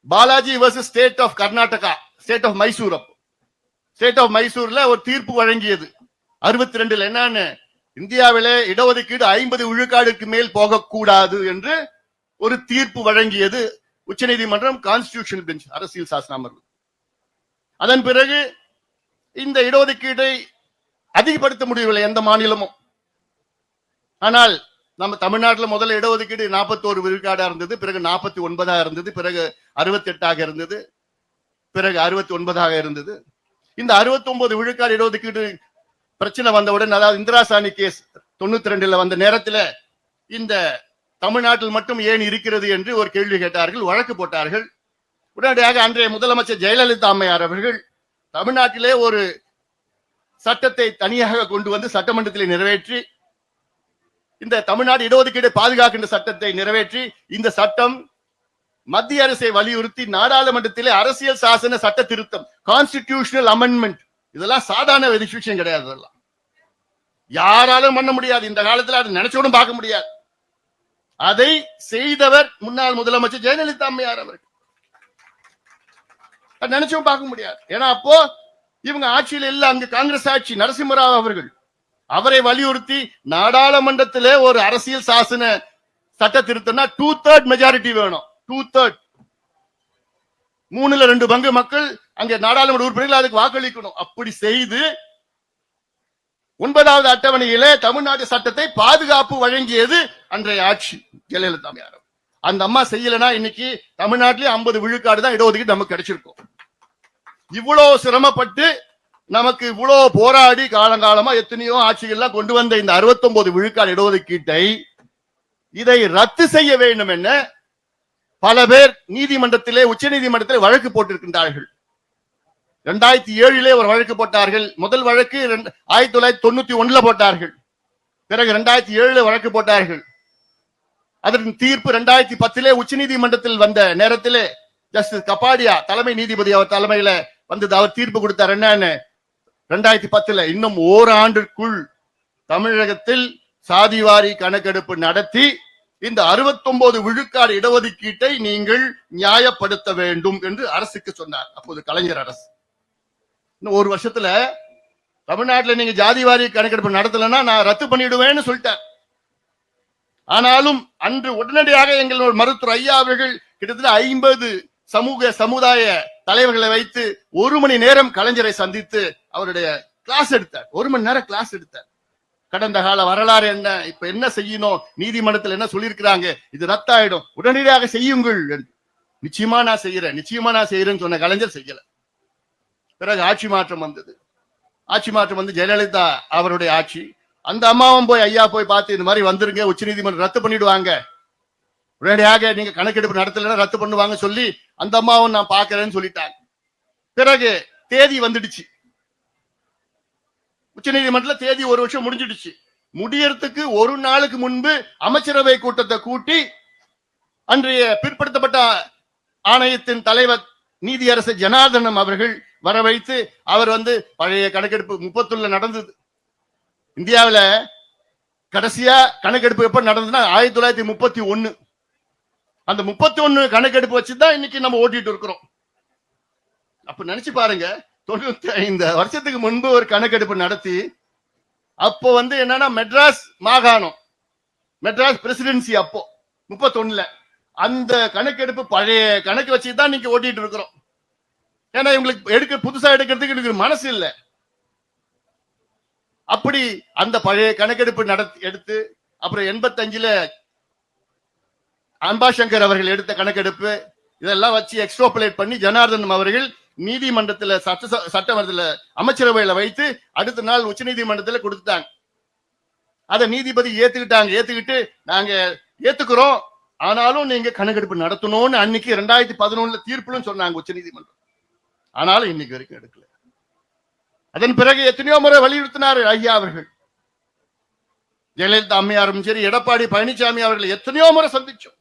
Balaji versus state of Karnataka, state of Mysore, state of மைசூர்ல ஒரு தீர்ப்பு வழங்கியது 62 என்னன்னு, இந்தியாவிலே இடஒதுக்கீடு 50 விழுக்காடுக்கு மேல் போகக்கூடாது என்று ஒரு தீர்ப்பு வழங்கியது உச்சநீதிமன்றம், கான்ஸ்டிடியூஷன் பெஞ்ச், அரசியல் சாசன அமர்வு. அதன் பிறகு இந்த இடஒதுக்கீட்டை அதிகப்படுத்த முடியவில்லை எந்த மாநிலமும். ஆனால் நம்ம தமிழ்நாட்டில் முதல்ல இடஒதுக்கீடு 41 விழுக்காடா இருந்தது, பிறகு 49 இருந்தது, பிறகு 68 இருந்தது, பிறகு 69 இருந்தது. இந்த 69 விழுக்காடு இடஒதுக்கீடு பிரச்சனை வந்தவுடன், அதாவது இந்திரா சாணி கேஸ் 92 வந்த நேரத்தில் இந்த தமிழ்நாட்டில் மட்டும் ஏன் இருக்கிறது என்று ஒரு கேள்வி கேட்டார்கள், வழக்கு போட்டார்கள். உடனடியாக அன்றைய முதலமைச்சர் ஜெயலலிதா அம்மையார் அவர்கள் தமிழ்நாட்டிலே ஒரு சட்டத்தை தனியாக கொண்டு வந்து சட்டமன்றத்தில் நிறைவேற்றி, இந்த தமிழ்நாடு இடஒதுக்கீடு பாதுகாக்கின்ற சட்டத்தை நிறைவேற்றி, இந்த சட்டம் மத்திய அரசை வலியுறுத்தி நாடாளுமன்றத்திலே அரசியல் சாசன சட்ட திருத்தம், கான்ஸ்டிடியூஷனல் அமெண்ட்மெண்ட், இதெல்லாம் சாதாரண விஷயம் கிடையாது. இதெல்லாம் யாராலும் பண்ண முடியாது. இந்த காலத்தில் அதை நினைச்சோடும் பார்க்க முடியாது. அதை செய்தவர் முன்னாள் முதலமைச்சர் ஜெயலலிதா அம்மையார் அவர்கள். நினைச்சும் பார்க்க முடியாது. ஏன்னா அப்போ இவங்க ஆட்சியில் இல்ல, அங்கு காங்கிரஸ் ஆட்சி, நரசிம்மராவ் அவர்கள் அவரை வலியுறுத்தி நாடாளுமன்றத்திலே ஒரு அரசியல் சாசன சட்ட திருத்தம்னா 2/3 மெஜாரிட்டி வேணும். 2/3, 3/2 மக்கள் அங்கே நாடாளுமன்ற உறுப்பினர்கள் அதுக்கு வாக்களிக்கணும். அப்படி செய்து 9வது அட்டவணையிலே தமிழ்நாட்டு சட்டத்தை பாதுகாப்பு வழங்கியது அன்றைய ஆட்சி ஜெயலலிதா அம்மையார். அந்த அம்மா செய்யலனா இன்னைக்கு தமிழ்நாட்டிலே 50 விழுக்காடு தான் இடஒதுக்கீடு நமக்கு கிடைச்சிருக்கும். இவ்வளவு சிரமப்பட்டு நமக்கு இவ்வளவு போராடி காலங்காலமா எத்தனையோ ஆட்சிகள்லாம் கொண்டு வந்த இந்த 69 விழுக்காடு இடஒதுக்கீட்டை இதை ரத்து செய்ய வேண்டும் என பல பேர் நீதிமன்றத்திலே, உச்ச நீதிமன்றத்திலே வழக்கு போட்டிருக்கின்றார்கள். 2007 ஒரு வழக்கு போட்டார்கள். முதல் வழக்கு 1991 போட்டார்கள். பிறகு 2007 வழக்கு போட்டார்கள். அதன் தீர்ப்பு 2010 உச்ச நீதிமன்றத்தில் வந்த நேரத்திலே ஜஸ்டிஸ் கபாடியா தலைமை நீதிபதி அவர் தலைமையில வந்தது. அவர் தீர்ப்பு கொடுத்தார். என்னன்னு 2010 இன்னும் ஓராண்டிற்குள் தமிழகத்தில் சாதிவாரி கணக்கெடுப்பு நடத்தி இந்த 69 விழுக்காடு இடஒதுக்கீட்டை நீங்கள் நியாயப்படுத்த வேண்டும் என்று அரசுக்கு சொன்னார். அப்போது கலைஞர் அரசு. இன்னும் ஒரு வருஷத்துல தமிழ்நாட்டில் நீங்க ஜாதிவாரி கணக்கெடுப்பு நடத்தலன்னா நான் ரத்து பண்ணிடுவேன்னு சொல்லிட்டார். ஆனாலும் அன்று உடனடியாக எங்களோட மருத்துவர் ஐயா அவர்கள் கிட்டத்தட்ட 50 சமுதாய தலைவர்களை வைத்து 1 மணி நேரம் கலைஞரை சந்தித்து அவருடைய கிளாஸ் எடுத்தார். 1 மணி நேரம் கிளாஸ் எடுத்தார். கடந்த கால வரலாறு என்ன, இப்ப என்ன செய்யணும், நீதிமன்றத்தில் என்ன சொல்லியிருக்கிறாங்க, இது ரத்தாயிடும், உடனடியாக செய்யுங்கள். நிச்சயமா நான் செய்யறேன்னு சொன்ன கலைஞர் செய்யல. பிறகு ஆட்சி மாற்றம் வந்தது. ஆட்சி மாற்றம் வந்து ஜெயலலிதா அவருடைய ஆட்சி. அந்த அம்மாவும் போய் ஐயா போய் பார்த்து இந்த மாதிரி வந்துருங்க, உச்ச நீதிமன்றம் ரத்து பண்ணிடுவாங்க, உடனடியாக நீங்க கணக்கெடுப்பு நடத்தலைன்னா ரத்து பண்ணுவாங்க சொல்லி அந்த அம்மாவும் நான் பாக்குறேன்னு சொல்லிட்டாங்க. பிறகு தேதி வந்துடுச்சு. உச்ச நீதிமன்றத்தில் தேதி 1 வருஷம் முடிஞ்சிடுச்சு. முடியறதுக்கு ஒரு நாளுக்கு முன்பு அமைச்சரவை கூட்டத்தை கூட்டி அன்றைய பிற்படுத்தப்பட்ட ஆணையத்தின் தலைவர் நீதியரசர் ஜனார்தனம் அவர்கள் வர வைத்து அவர் பழைய கணக்கெடுப்பு 31 நடந்தது. இந்தியாவில கடைசியா கணக்கெடுப்பு எப்ப நடந்ததுன்னா 1931. அந்த 31 கணக்கெடுப்பு வச்சுதான் இன்னைக்கு நம்ம ஓட்டிட்டு இருக்கிறோம். அப்ப நினைச்சு பாருங்க, 95 வருஷத்துக்கு முன்பு ஒரு கணக்கெடுப்பு நடத்தி, அப்போ என்னன்னா மெட்ராஸ் மாகாணம், மெட்ராஸ் பிரசிடென்சி அப்போ 31ல அந்த கணக்கெடுப்பு பழைய கணக்கு வச்சுதான் நீங்க ஓட்டிட்டு இருக்கிறோம். ஏன்னா இவங்களுக்கு புதுசா எடுக்கிறதுக்கு எனக்கு மனசு இல்லை. அப்படி அந்த பழைய கணக்கெடுப்பு எடுத்து அப்புறம் 85ல அம்பாசங்கர் அவர்கள் எடுத்த கணக்கெடுப்பு இதெல்லாம் வச்சு எக்ஸ்ட்ராபுலேட் பண்ணி ஜனார்தன் அவர்கள் நீதிமன்றத்தில் சட்டமன்றத்தில் அமைச்சரவையில வைத்து அடுத்த நாள் உச்ச நீதிமன்றத்தில் கொடுத்துட்டாங்க. அதை நீதிபதி ஏத்துக்கிட்டு நாங்க ஏத்துக்கிறோம், ஆனாலும் நீங்க கணக்கெடுப்பு நடத்தணும்னு அன்னைக்கு 2011 தீர்ப்புலும் சொன்னாங்க உச்ச நீதிமன்றம். ஆனாலும் இன்னைக்கு வரைக்கும் எடுக்கல. அதன் பிறகு எத்தனையோ முறை வலியுறுத்தினார் ஐயா அவர்கள். ஜெயலலிதா அம்மையாரும் சரி, எடப்பாடி பழனிசாமி அவர்கள் எத்தனையோ முறை சந்திச்சோம்.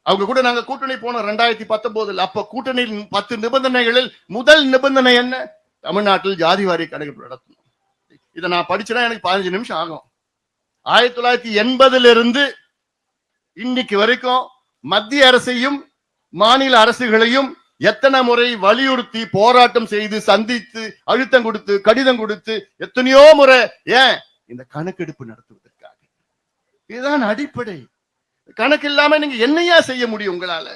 அவங்க கூட நாங்க கூட்டணி போனோம் 2019. அப்ப கூட்டணியின் 10 நிபந்தனைகளில் முதல் நிபந்தனை என்ன? தமிழ்நாட்டில் ஜாதிவாரி கணக்கெடுப்பு நடத்தணும். இதை நான் படிச்சேன்னா எனக்கு 15 நிமிஷம் ஆகும். 1980 இன்னைக்கு வரைக்கும் மத்திய அரசையும் மாநில அரசுகளையும் எத்தனை முறை வலியுறுத்தி போராட்டம் செய்து சந்தித்து அழுத்தம் கொடுத்து கடிதம் கொடுத்து எத்தனையோ முறை, ஏன் இந்த கணக்கெடுப்பு நடத்துவதற்காக. இதுதான் அடிப்படை. கணக்கு இல்லாம நீங்க என்னையா செய்ய முடியும்? உங்களால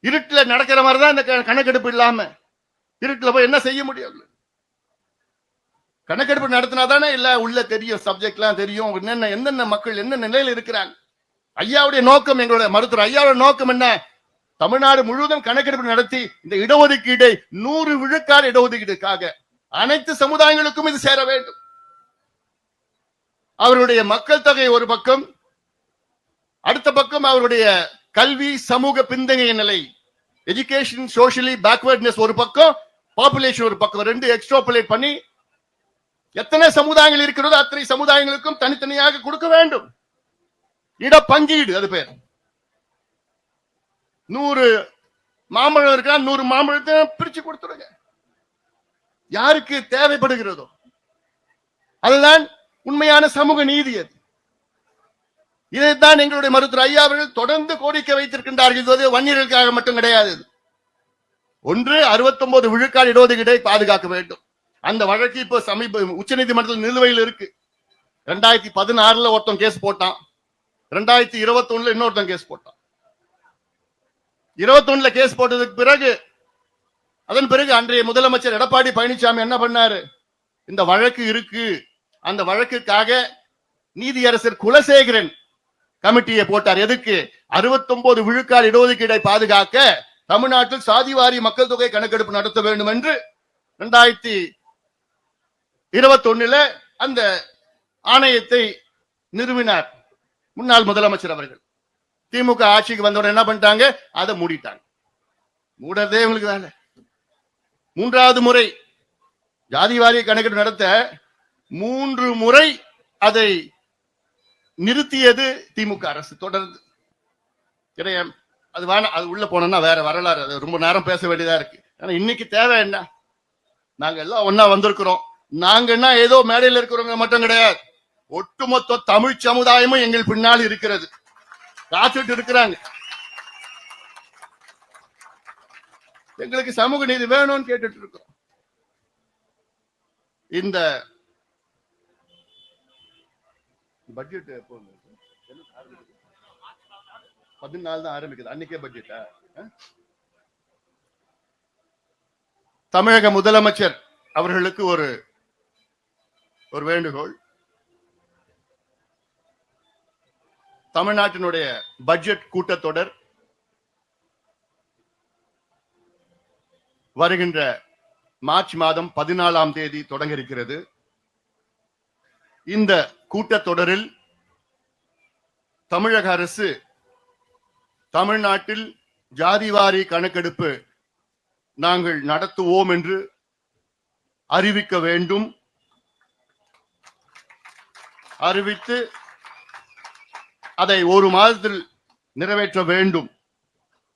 இருட்டுல நடக்கிற மாதிரிதான் இந்த கணக்கெடுப்பு இல்லாம இருட்டுல போய் என்ன செய்ய முடியும்? கணக்கெடுப்பு நடத்தினாதானே இல்ல உள்ள தெரியும், சப்ஜெக்ட் எல்லாம் தெரியும், என்னென்ன மக்கள் என்ன நிலையில இருக்கிறாங்க. ஐயாவுடைய நோக்கம், எங்களுடைய மருத்துவர் ஐயாவுடைய நோக்கம் என்ன? தமிழ்நாடு முழுவதும் கணக்கெடுப்பு நடத்தி இந்த இடஒதுக்கீடை 100 விழுக்காடு இடஒதுக்கீடுக்காக அனைத்து சமுதாயங்களுக்கும் இது சேர வேண்டும். அவருடைய மக்கள் தொகை ஒரு பக்கம், அடுத்த பக்கம் அவருடைய கல்வி சமூக பின்தங்கிய நிலை, எஜுகேஷன் சோஷியலி பேக்வர்ட்னஸ் ஒரு பக்கம், பாப்புலேஷன் ஒரு பக்கம், 2 எக்ஸ்ட்ராபுலேட் பண்ணி எத்தனை சமுதாயங்கள் இருக்கிறதோ அத்தனை சமுதாயங்களுக்கும் தனித்தனியாக கொடுக்க வேண்டும். இட பங்கீடு அது பேர். 100 மாம்பழம் இருக்கா, 100 மாம்பழத்தை பிரிச்சு கொடுத்துருங்க யாருக்கு தேவைப்படுகிறதோ. அதுதான் உண்மையான சமூக நீதி. அது இதைத்தான் எங்களுடைய மருத்துவர் ஐயா அவர்கள் தொடர்ந்து கோரிக்கை வைத்திருக்கின்றார்கள். வன்னியர்களுக்காக மட்டும் கிடையாது. ஒன்று 69 விழுக்காடு இடஒதுக்கீடை பாதுகாக்க வேண்டும். அந்த வழக்கு இப்போ உச்ச நீதிமன்றத்தில் நிலுவையில் இருக்கு. 2016 ஒருத்தன் கேஸ் போட்டான், 2021 இன்னொருத்தன் கேஸ் போட்டான். 21 கேஸ் போட்டதுக்கு பிறகு அதன் பிறகு அன்றைய முதலமைச்சர் எடப்பாடி பழனிசாமி என்ன பண்ணாரு? இந்த வழக்கு இருக்கு, அந்த வழக்குக்காக நீதியரசர் குலசேகரன் கமிட்டியை போட்டார். எதுக்கு? 69 விழுக்காடு இடஒதுக்கீடை பாதுகாக்க தமிழ்நாட்டில் சாதிவாரி மக்கள் தொகை கணக்கெடுப்பு நடத்த வேண்டும் என்று 2021 அந்த ஆணையத்தை நிறுவினார் முன்னாள் முதலமைச்சர் அவர்கள். திமுக ஆட்சிக்கு வந்தவுடன் என்ன பண்ணிட்டாங்க? அதை மூடிட்டாங்க. மூடறதே உங்களுக்கு வேலை. 3வது முறை ஜாதிவாரி கணக்கெடுப்பு நடத்த 3 முறை அதை நிறுத்தியது திமுக அரசு. தொடர்ந்து கிடையாது. அது வேணாம், அது உள்ள போனோம்னா வேற வரலாறு, அது ரொம்ப நேரம் பேச வேண்டியதா இருக்கு. ஆனா இன்னைக்கு தேவை என்ன? நாங்க எல்லாம் ஒன்னா வந்திருக்கிறோம். நாங்க என்ன ஏதோ மேடையில் இருக்கிறவங்க மட்டும் கிடையாது, ஒட்டுமொத்த தமிழ் சமுதாயமும் எங்கள் பின்னால் இருக்கிறது, காத்துட்டு இருக்கிறாங்க. எங்களுக்கு சமூக நீதி வேணும்னு கேட்டுட்டு இருக்கோம். இந்த பட்ஜெட் 14 தான் ஆரம்பிக்குது. அன்னைக்கே பட்ஜெட்டா? தமிழக முதலமைச்சர் அவர்களுக்கு ஒரு வேண்டுகோள். தமிழ்நாட்டினுடைய பட்ஜெட் கூட்டத்தொடர் வருகின்ற மார்ச் மாதம் 14ஆம் தேதி தொடங்க இருக்கிறது. இந்த கூட்டத்தொடரில் தமிழக அரசு தமிழ்நாட்டில் ஜாதிவாரி கணக்கெடுப்பு நாங்கள் நடத்துவோம் என்று அறிவிக்க வேண்டும். அறிவித்து அதை 1 மாதத்தில் நிறைவேற்ற வேண்டும்.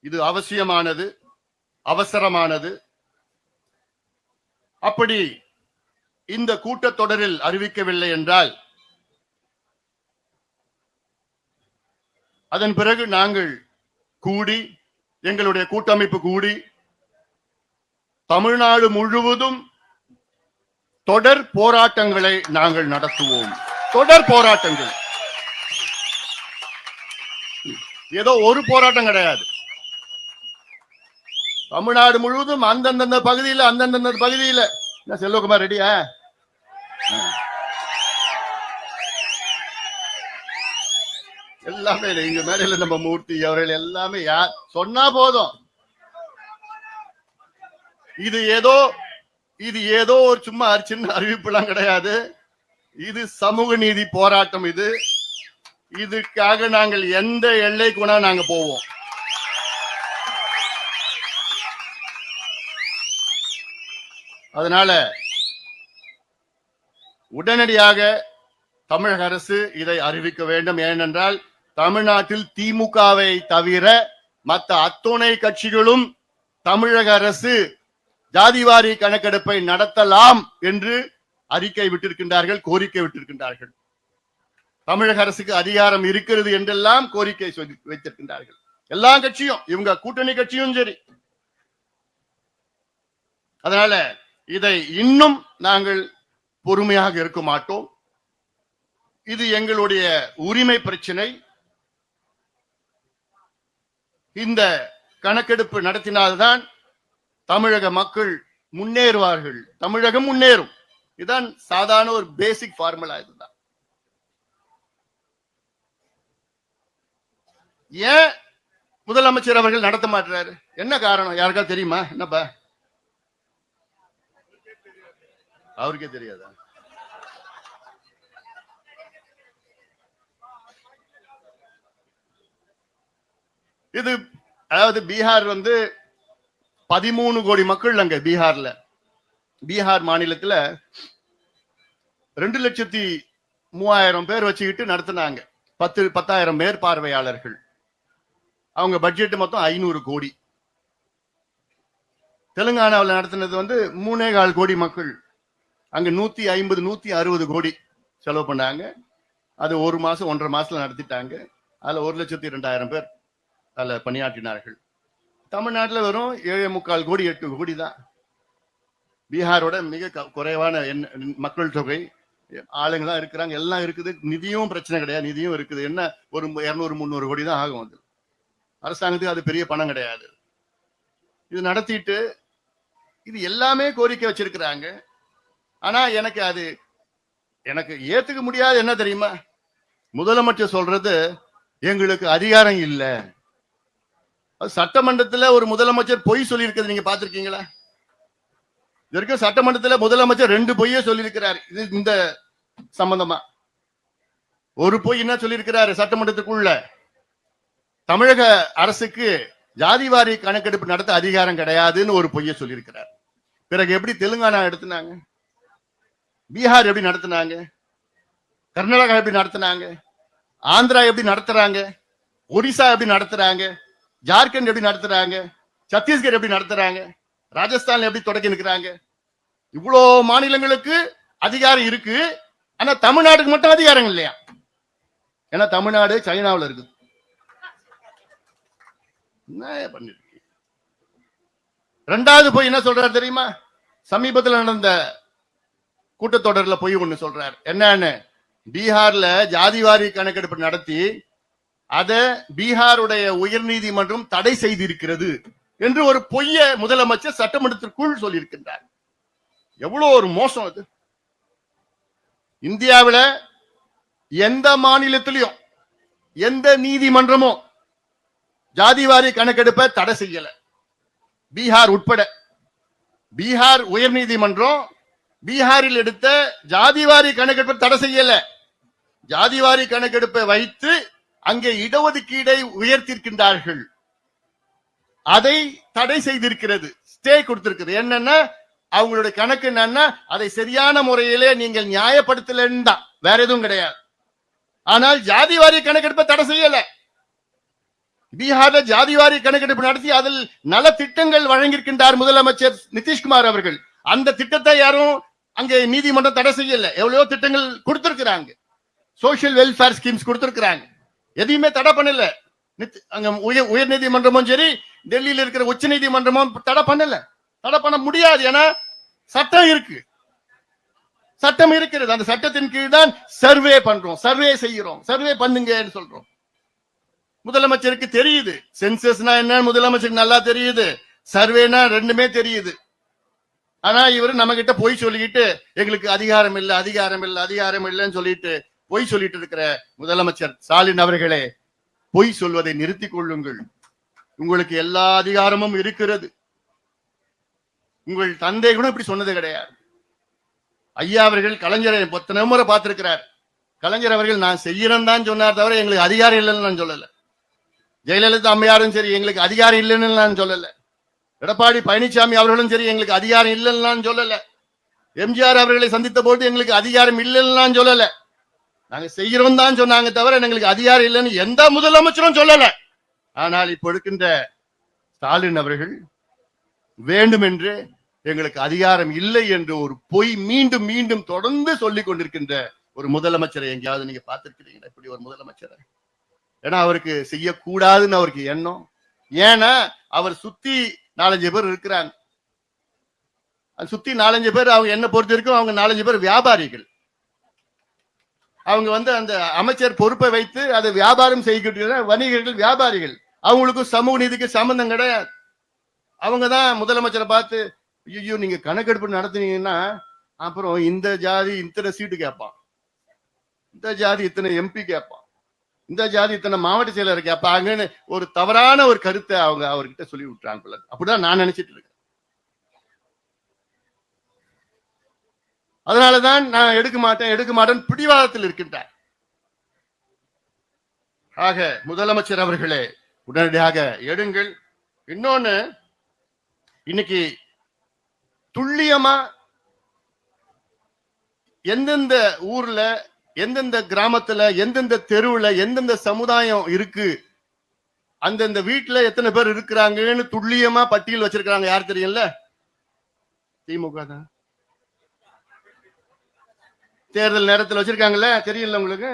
இது அவசியமானது, அவசரமானது. அப்படி இந்த கூட்டத்தொடரில் அறிவிக்கவில்லை என்றால் அதன் பிறகு நாங்கள் கூடி, எங்களுடைய கூட்டமைப்பு கூடி தமிழ்நாடு முழுவதும் தொடர் போராட்டங்களை நாங்கள் நடத்துவோம். தொடர் போராட்டங்கள், ஏதோ ஒரு போராட்டம் கிடையாது. தமிழ்நாடு முழுவதும் அந்தந்த பகுதியில் என்ன செல்வகுமார் ரெடியா? எல்லாமே இங்க மேடையில நம்ம மூர்த்தி அவர்கள் எல்லாமே யார் சொன்னா போதும். இது ஏதோ ஒரு சும்மா சின்ன அறிவிப்பு எல்லாம் கிடையாது. இது சமூக நீதி போராட்டம். இதுக்காக நாங்கள் எந்த எல்லைக்கு வேணா நாங்க போவோம். அதனால உடனடியாக தமிழக அரசு இதை அறிவிக்க வேண்டும். ஏனென்றால் தமிழ்நாட்டில் திமுகவை தவிர மற்ற அத்துணை கட்சிகளும் தமிழக அரசு ஜாதிவாரி கணக்கெடுப்பை நடத்தலாம் என்று அறிக்கை விட்டிருக்கின்றார்கள், கோரிக்கை விட்டிருக்கின்றார்கள். தமிழக அரசுக்கு அதிகாரம் இருக்கிறது என்றெல்லாம் கோரிக்கை வைத்திருக்கின்றார்கள். எல்லா கட்சியும், இவங்க கூட்டணி கட்சியும் சரி. அதனால இதை இன்னும் நாங்கள் பொறுமையாக இருக்க மாட்டோம். இது எங்களுடைய உரிமை பிரச்சனை. இந்த கணக்கெடுப்பு நடத்தினால்தான் தமிழக மக்கள் முன்னேறுவார்கள், தமிழகம் முன்னேறும். இதுதான் சாதாரண ஒரு பேசிக் ஃபார்முலா. இதுதான் ஏன் முதலமைச்சர் அவர்கள் நடத்த மாட்டாரு? என்ன காரணம் யாருக்கா தெரியுமா? என்னப்பா அவருக்கே தெரியாதா? இது அதாவது பீகார் 13 கோடி மக்கள் அங்க பீகார்ல, பீகார் மாநிலத்துல 2,03,000 பேர் வச்சுக்கிட்டு நடத்தினாங்க. 10,000 மேற்பார்வையாளர்கள். அவங்க பட்ஜெட் மொத்தம் 500 கோடி. தெலுங்கானாவில் நடத்தினது 3,4 கோடி மக்கள். அங்க 150 160 கோடி செலவு பண்ணாங்க. அது 1 மாசம் 1.5 மாசத்துல நடத்திட்டாங்க. அதுல 1,02,000 பேர் அதுல பணியாற்றினார்கள். தமிழ்நாட்டில் வெறும் 7.25 கோடி 8 கோடி தான். பீகாரோட மிக குறைவான மக்கள் தொகை, ஆளுங்க தான் இருக்கிறாங்க, எல்லாம் இருக்குது. நிதியும் பிரச்சனை கிடையாது, நிதியும் இருக்குது. என்ன ஒரு 200-300 கோடி தான் ஆகும். அது அரசாங்கத்துக்கு அது பெரிய பணம் கிடையாது. இது நடத்திட்டு இது எல்லாமே கோரிக்கை வச்சிருக்கிறாங்க. ஆனா எனக்கு ஏத்துக்க முடியாது. என்ன தெரியுமா? முதலமைச்சர் சொல்றது எங்களுக்கு அதிகாரம் இல்லை. சட்டமன்றத்துல ஒரு முதலமைச்சர் பொய் சொல்லி இருக்கிறது நீங்க பாத்திருக்கீங்களா? இதற்கு சட்டமன்றத்துல முதலமைச்சர் 2 பொய்யே சொல்லியிருக்கிறார். இது இந்த சம்பந்தமா ஒரு பொய் என்ன சொல்லியிருக்கிறாரு? சட்டமன்றத்துக்குள்ள தமிழக அரசுக்கு ஜாதிவாரி கணக்கெடுப்பு நடத்த அதிகாரம் கிடையாதுன்னு ஒரு பொய்யை சொல்லியிருக்கிறார். பிறகு எப்படி தெலுங்கானா எடுத்துனாங்க? பீகார் எப்படி நடத்தினாங்க? கர்நாடகா எப்படி நடத்தினாங்க? ஆந்திரா எப்படி நடத்துறாங்க? ஒடிசா எப்படி நடத்துறாங்க? ஜார்க்கண்ட் எப்படி நடத்துறாங்க? சத்தீஸ்கர் எப்படி நடத்துறாங்க? ராஜஸ்தான் எப்படி தொடக்கி நிற்கிறாங்க? இவ்வளோ மாநிலங்களுக்கு அதிகாரம் இருக்கு. ஆனா தமிழ்நாட்டுக்கு மட்டும் அதிகாரம் இல்லையா? ஏன்னா தமிழ்நாடு சைனாவில் இருக்குது. என்ன பண்ணிருக்கு? 2வது போய் என்ன சொல்றாரு தெரியுமா? சமீபத்தில் நடந்த கூட்டத்தொடரில் போய் ஒண்ணு சொல்றாரு. என்னன்னு, பீகார்ல ஜாதிவாரி கணக்கெடுப்பு நடத்தி அதை பீகாருடைய உயர்நீதிமன்றம் தடை செய்திருக்கிறது என்று ஒரு பொய்ய முதலமைச்சர் சட்டமன்றத்திற்குள் சொல்லியிருக்கின்றார். எவ்வளவு ஒரு மோசம் அது! இந்தியாவில் எந்த மாநிலத்திலையும் எந்த நீதிமன்றமும் ஜாதிவாரி கணக்கெடுப்பை தடை செய்யல, பீகார் உட்பட. பீகார் உயர்நீதிமன்றம் பீகாரில் எடுத்த ஜாதிவாரி கணக்கெடுப்பை தடை செய்யல. ஜாதிவாரி கணக்கெடுப்பை வைத்து அங்கே இடஒதுக்கீடை உயர்த்திருக்கின்றார்கள். அதை தடை செய்திருக்கிறது, ஸ்டே கொடுத்திருக்கிறது. என்னன்னா அவங்களுடைய கணக்கு என்னன்னா, அதை சரியான முறையிலே நீங்கள் நியாயப்படுத்தலன்னு தான், வேற எதுவும் கிடையாது. ஆனால் ஜாதிவாரி கணக்கெடுப்பை தடை செய்யல. பீகார்ல ஜாதிவாரி கணக்கெடுப்பு நடத்தி அதில் நல திட்டங்கள் வழங்கியிருக்கின்றார் முதலமைச்சர் நிதிஷ்குமார் அவர்கள். அந்த திட்டத்தை யாரும் அங்கே நீதிமன்றம் தடை செய்யல. எவ்வளவோ திட்டங்கள் கொடுத்திருக்கிறாங்க, சோசியல் வெல்ஃபேர் ஸ்கீம்ஸ் கொடுத்திருக்கிறாங்க. எதையுமே தடை பண்ணல. அங்க உயர் நீதிமன்றமும் சரி, டெல்லியில் இருக்கிற உச்ச நீதிமன்றமும் தடை பண்ணல. தடை பண்ண முடியாது. ஏன்னா சட்டம் இருக்கு, சட்டம் இருக்கிறது. அந்த சட்டத்தின் கீழ் தான் சர்வே பண்றோம், சர்வே செய்யறோம். சர்வே பண்ணுங்கன்னு சொல்றோம். முதலமைச்சருக்கு தெரியுது சென்சஸ்னா என்ன, முதலமைச்சருக்கு நல்லா தெரியுது. சர்வேனா ரெண்டுமே தெரியுது. ஆனா இவரு நம்ம கிட்ட பொய் சொல்லிக்கிட்டு எங்களுக்கு அதிகாரம் இல்லை, அதிகாரம் இல்லை, அதிகாரம் இல்லைன்னு சொல்லிட்டு பொய் சொல்லிட்டு இருக்கிற முதலமைச்சர் ஸ்டாலின் அவர்களே, பொய் சொல்வதை நிறுத்திக் கொள்ளுங்கள். உங்களுக்கு எல்லா அதிகாரமும் இருக்கிறது. உங்கள் தந்தை கூட இப்படி சொன்னது கிடையாது. ஐயா அவர்கள் கலைஞரை எத்தனை முறை பார்த்திருக்கிறார். கலைஞர் அவர்கள் நான் செய்யறேன் தான் சொன்னார் தவிர எங்களுக்கு அதிகாரம் இல்லைன்னு நான் சொல்லல. ஜெயலலிதா அம்மையாரும் சரி எங்களுக்கு அதிகாரம் இல்லைன்னு நான் சொல்லல. எடப்பாடி பழனிசாமி அவர்களும் சரி எங்களுக்கு அதிகாரம் இல்லைன்னு நான் சொல்லல. எம்ஜிஆர் அவர்களை சந்தித்த போது எங்களுக்கு அதிகாரம் இல்லைன்னு நான் சொல்லல. நாங்க செய்யறோம் தான் சொன்னாங்க தவிர எங்களுக்கு அதிகாரம் இல்லைன்னு எந்த முதலமைச்சரும் சொல்லல. ஆனால் இப்ப இருக்கின்ற ஸ்டாலின் அவர்கள் வேண்டுமென்று எங்களுக்கு அதிகாரம் இல்லை என்று ஒரு பொய் மீண்டும் மீண்டும் தொடர்ந்து சொல்லிக் கொண்டிருக்கின்ற ஒரு முதலமைச்சரை எங்கேயாவது நீங்க பார்த்திருக்கிறீங்களா? இப்படி ஒரு முதலமைச்சரை. ஏன்னா அவருக்கு செய்யக்கூடாதுன்னு அவருக்கு எண்ணம். ஏன்னா அவர் சுத்தி 4-5 பேர் இருக்கிறாங்க. சுத்தி 4-5 பேர் அவங்க என்ன பொறுத்த இருக்கும், அவங்க 4-5 பேர் வியாபாரிகள். அவங்க அந்த அமைச்சர் பொறுப்பை வைத்து அதை வியாபாரம் செய்கின்ற வணிகர்கள், வியாபாரிகள். அவங்களுக்கு சமூக நீதிக்கு சம்பந்தம் கிடையாது. அவங்கதான் முதலமைச்சரை பார்த்து ஐயோ நீங்க கணக்கெடுப்பு நடத்துனீங்கன்னா அப்புறம் இந்த ஜாதி இத்தனை சீட்டு கேட்பான், இந்த ஜாதி இத்தனை எம்பி கேட்பான், இந்த ஜாதி இத்தனை மாவட்ட செயலர் கேட்பாங்கன்னு ஒரு தவறான ஒரு கருத்தை அவங்க அவர்கிட்ட சொல்லி விட்டுறாங்க. அப்படிதான் நான் நினைச்சிட்டு இருக்கேன். அதனாலதான் நான் எடுக்க மாட்டேன் பிடிவாதத்தில் இருக்கின்றார். ஆக முதலமைச்சர் அவர்களே உடனடியாக எடுங்கள். இன்னொன்னு, இன்னைக்கு துல்லியமா எந்தெந்த ஊர்ல, எந்தெந்த கிராமத்துல, எந்தெந்த தெருவுல, எந்தெந்த சமுதாயம் இருக்கு, அந்தந்த வீட்டுல எத்தனை பேர் இருக்கிறாங்கன்னு துல்லியமா பட்டியல் வச்சிருக்காங்க. யார் தெரியல? திமுக தான். தேர்தல் நேரத்தில் வச்சிருக்காங்கல்ல, தெரியல உங்களுக்கு?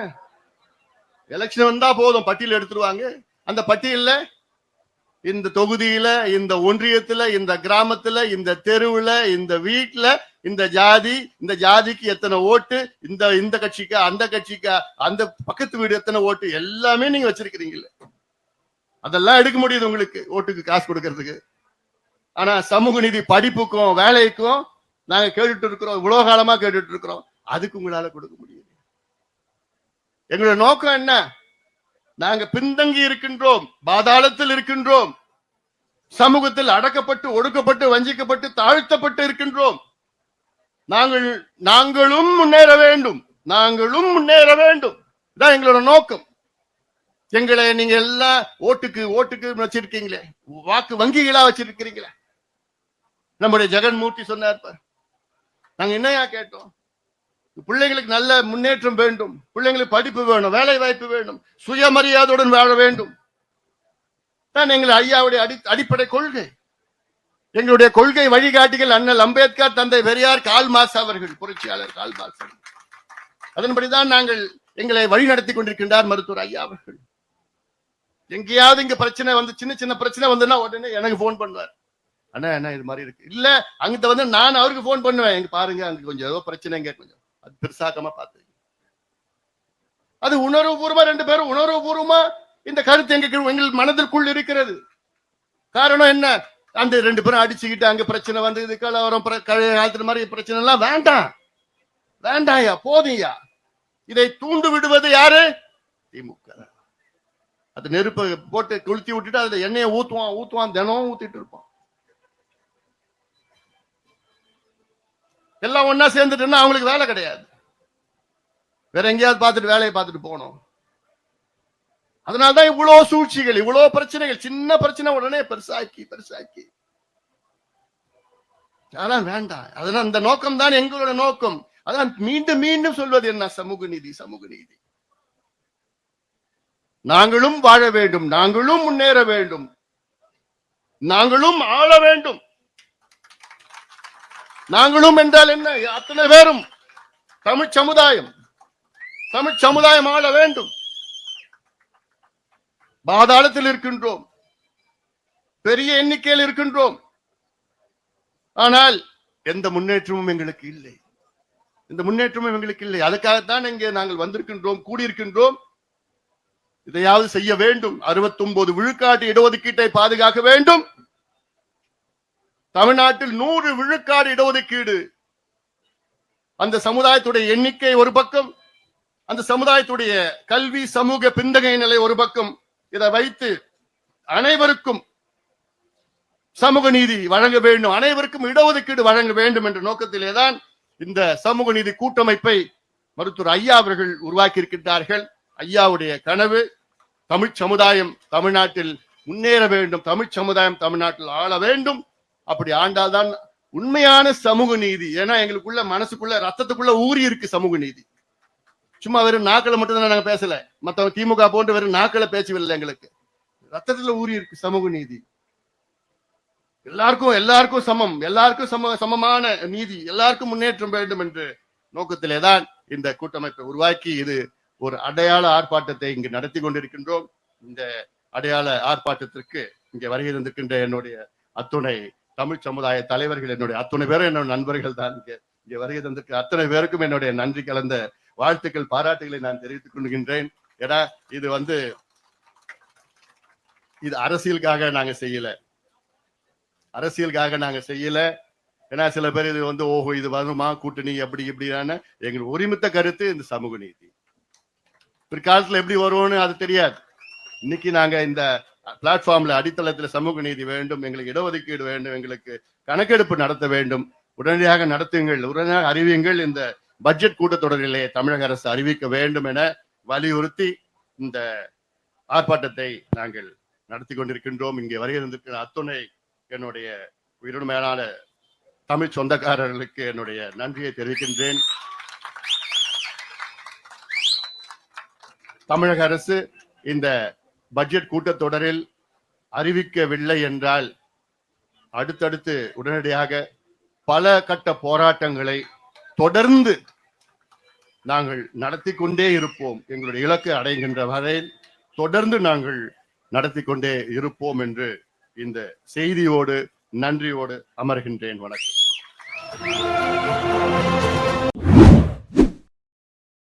எலெக்ஷன் வந்தா போதும் பட்டியல் எடுத்துருவாங்க. அந்த பட்டியல்ல இந்த தொகுதியில, இந்த ஒன்றியத்துல, இந்த கிராமத்துல, இந்த தெருவுல, இந்த வீட்டுல, இந்த ஜாதி, இந்த ஜாதிக்கு எத்தனை ஓட்டு, இந்த கட்சிக்கா, அந்த கட்சிக்கா, அந்த பக்கத்து வீடு எத்தனை ஓட்டு, எல்லாமே நீங்க வச்சிருக்கிறீங்கல்ல. அதெல்லாம் எடுக்க முடியுது உங்களுக்கு ஓட்டுக்கு காசு கொடுக்கறதுக்கு. ஆனா சமூக நீதி படிப்புக்கும் வேலைக்கும் நாங்க கேட்டுட்டு இருக்கிறோம், இவ்வளவு காலமா கேட்டுட்டு இருக்கிறோம். அதுக்கு உங்களால கொடுக்க முடியாது. எங்களோட நோக்கம் என்ன? நாங்க பின்தங்கி இருக்கின்றோம், பாதாளத்தில் இருக்கின்றோம், சமூகத்தில் அடக்கப்பட்டு, ஒடுக்கப்பட்டு, வஞ்சிக்கப்பட்டு, தாழ்த்தப்பட்டு இருக்கின்றோம். நாங்களும் முன்னேற வேண்டும், நாங்களும் முன்னேற வேண்டும். இதான் எங்களோட நோக்கம். எங்களை நீங்க எல்லாம் ஓட்டுக்கு வச்சிருக்கீங்களே, வாக்கு வங்கிகளா வச்சிருக்கிறீங்களே. நம்முடைய ஜெகன்மூர்த்தி சொன்னார், நாங்க என்னையா கேட்டோம்? பிள்ளைங்களுக்கு நல்ல முன்னேற்றம் வேண்டும், பிள்ளைங்களுக்கு படிப்பு வேணும், வேலை வாய்ப்பு வேண்டும், சுயமரியாதையுடன் வாழ வேண்டும். தான் எங்கள் ஐயாவுடைய அடிப்படை கொள்கை. எங்களுடைய கொள்கை வழிகாட்டிகள் அண்ணல் அம்பேத்கர், தந்தை பெரியார், கால்மார்க்ஸ் அவர்கள், புரட்சியாளர் கால்மார்க்ஸ் அவர்கள். அதன்படிதான் நாங்கள் எங்களை வழி நடத்தி கொண்டிருக்கின்றார் மருத்துவர் ஐயா அவர்கள். எங்கேயாவது இங்க பிரச்சனை சின்ன சின்ன பிரச்சனை வந்துன்னா உடனே எனக்கு போன் பண்ணுவார். அண்ணா என்ன இது மாதிரி இருக்கு, இல்ல அங்கிட்ட நான் அவருக்கு போன் பண்ணுவேன், எங்க பாருங்க அங்க கொஞ்சம் ஏதோ பிரச்சனைங்க, கொஞ்சம் அது பெருசாக்கமா பார்த்து. அது உணர்வுபூர்வமா, 2 பேரும் உணர்வுபூர்வமா இந்த கருத்து எங்கள் மனதிற்குள் இருக்கிறது. காரணம் என்ன? அந்த 2 பேரும் அடிச்சுக்கிட்டு அங்க பிரச்சனை வந்து இது கலவரம், காலத்துல மாதிரி பிரச்சனை எல்லாம் வேண்டாம், வேண்டாம்யா, போதும்யா. இதை தூண்டு விடுவது யாரு? திமுக. அது நெருப்பை போட்டு கொளுத்தி விட்டுட்டு அதுல எண்ணெயை ஊத்துவான், தினம் ஊத்திட்டு இருப்பான். எல்லாம் ஒன்னா சேர்ந்துட்டுன்னா அவங்களுக்கு வேலை கிடையாது, வேற எங்கேயாவது பார்த்துட்டு வேலையை பார்த்துட்டு போகணும். அதனால்தான் இவ்வளவு சூழ்ச்சிகள், இவ்வளவு பிரச்சனைகள். சின்ன பிரச்சனை உடனே பெருசாக்கி அதான் வேண்டாம். அதனால இந்த நோக்கம் தான் எங்களோட நோக்கம். அதான் மீண்டும் மீண்டும் சொல்வது என்ன? சமூக நீதி, சமூக நீதி. நாங்களும் வாழ வேண்டும், நாங்களும் முன்னேற வேண்டும், நாங்களும் ஆள வேண்டும். நாங்களும் என்றால் என்ன? அத்தனை பேரும் தமிழ் சமுதாயம் ஆள வேண்டும். பாதாளத்தில் இருக்கின்றோம், பெரிய எண்ணிக்கையில் இருக்கின்றோம். ஆனால் எந்த முன்னேற்றமும் எங்களுக்கு இல்லை. இந்த முன்னேற்றமும் எங்களுக்கு இல்லை. அதுக்காகத்தான் இங்கே நாங்கள் வந்திருக்கின்றோம், கூடியிருக்கின்றோம். இதையாவது செய்ய வேண்டும். 69 விழுக்காட்டு இடஒதுக்கீட்டை பாதுகாக்க வேண்டும். தமிழ்நாட்டில் 100 விழுக்காடு இடஒதுக்கீடு. அந்த சமுதாயத்துடைய எண்ணிக்கை ஒரு பக்கம், அந்த சமுதாயத்துடைய கல்வி சமூக பின்தங்கிய நிலை ஒரு பக்கம். இதை வைத்து அனைவருக்கும் சமூக நீதி வழங்க வேண்டும், அனைவருக்கும் இடஒதுக்கீடு வழங்க வேண்டும் என்ற நோக்கத்திலேதான் இந்த சமூக நீதி கூட்டமைப்பை மருத்துவர் ஐயா அவர்கள் உருவாக்கி இருக்கின்றார்கள். ஐயாவுடைய கனவு தமிழ் சமுதாயம் தமிழ்நாட்டில் முன்னேற வேண்டும், தமிழ் சமுதாயம் தமிழ்நாட்டில் ஆள வேண்டும். அப்படி ஆண்டால்தான் உண்மையான சமூக நீதி. ஏன்னா எங்களுக்குள்ள மனசுக்குள்ள ரத்தத்துக்குள்ள ஊறி இருக்கு சமூக நீதி. சும்மா வெறும் நாக்களை மட்டும் தான் நாங்க பேசல, மத்தவங்க திமுக போன்று வெறும் நாக்களை பேசவில்லை. எங்களுக்கு ரத்தத்துல ஊறி இருக்கு சமூக நீதி. எல்லாருக்கும் சமம், எல்லாருக்கும் சமமான நீதி, எல்லாருக்கும் முன்னேற்றம் வேண்டும் என்ற நோக்கத்திலேதான் இந்த கூட்டமைப்பை உருவாக்கி இது ஒரு அடையாள ஆர்ப்பாட்டத்தை இங்கு நடத்தி கொண்டிருக்கின்றோம். இந்த அடையாள ஆர்ப்பாட்டத்திற்கு இங்கே வருகை தந்திருக்கின்ற என்னுடைய அத்துணை தமிழ் சமுதாய தலைவர்கள், என்னுடைய அத்துணை பேரும் என்னோட நண்பர்கள் தான். இங்கே வருகை தந்திருக்க அத்தனை பேருக்கும் என்னுடைய நன்றி கலந்த வாழ்த்துக்கள், பாராட்டுகளை நான் தெரிவித்துக் கொள்கின்றேன். ஏன்னா இது அரசியலுக்காக நாங்க செய்யல. ஏன்னா சில பேர் இது ஓஹோ இது வருமா கூட்டணி அப்படி இப்படியான எங்களுக்கு ஒருமித்த கருத்து இந்த சமூக நீதி. பிற்காலத்துல எப்படி வருவோம்னு அது தெரியாது. இன்னைக்கு நாங்க இந்த பிளாட்ஃபார்ம்ல அடித்தளத்துல சமூக நீதி வேண்டும், எங்களுக்கு இடஒதுக்கீடு வேண்டும், எங்களுக்கு கணக்கெடுப்பு நடத்த வேண்டும், உடனடியாக நடத்துங்கள், உடனடியாக அறிவியுங்கள், இந்த பட்ஜெட் கூட்டத்தொடரிலே தமிழக அரசு அறிவிக்க வேண்டும் என வலியுறுத்தி இந்த ஆர்ப்பாட்டத்தை நாங்கள் நடத்தி கொண்டிருக்கின்றோம். இங்கே வருகிற அத்துணை என்னுடைய உயிரிழமையான தமிழ் சொந்தக்காரர்களுக்கு என்னுடைய நன்றியை தெரிவிக்கின்றேன். தமிழக அரசு இந்த பட்ஜெட் கூட்டத்தொடரில் அறிவிக்கவில்லை என்றால் அடுத்தடுத்து உடனடியாக பல கட்ட போராட்டங்களை தொடர்ந்து நாங்கள் நடத்தி கொண்டே இருப்போம். எங்களுடைய இலக்கு அடைகின்ற வரையில் தொடர்ந்து நாங்கள் நடத்தி கொண்டே இருப்போம் என்று இந்த செய்தியோடு நன்றியோடு அமர்கின்றேன். வணக்கம்.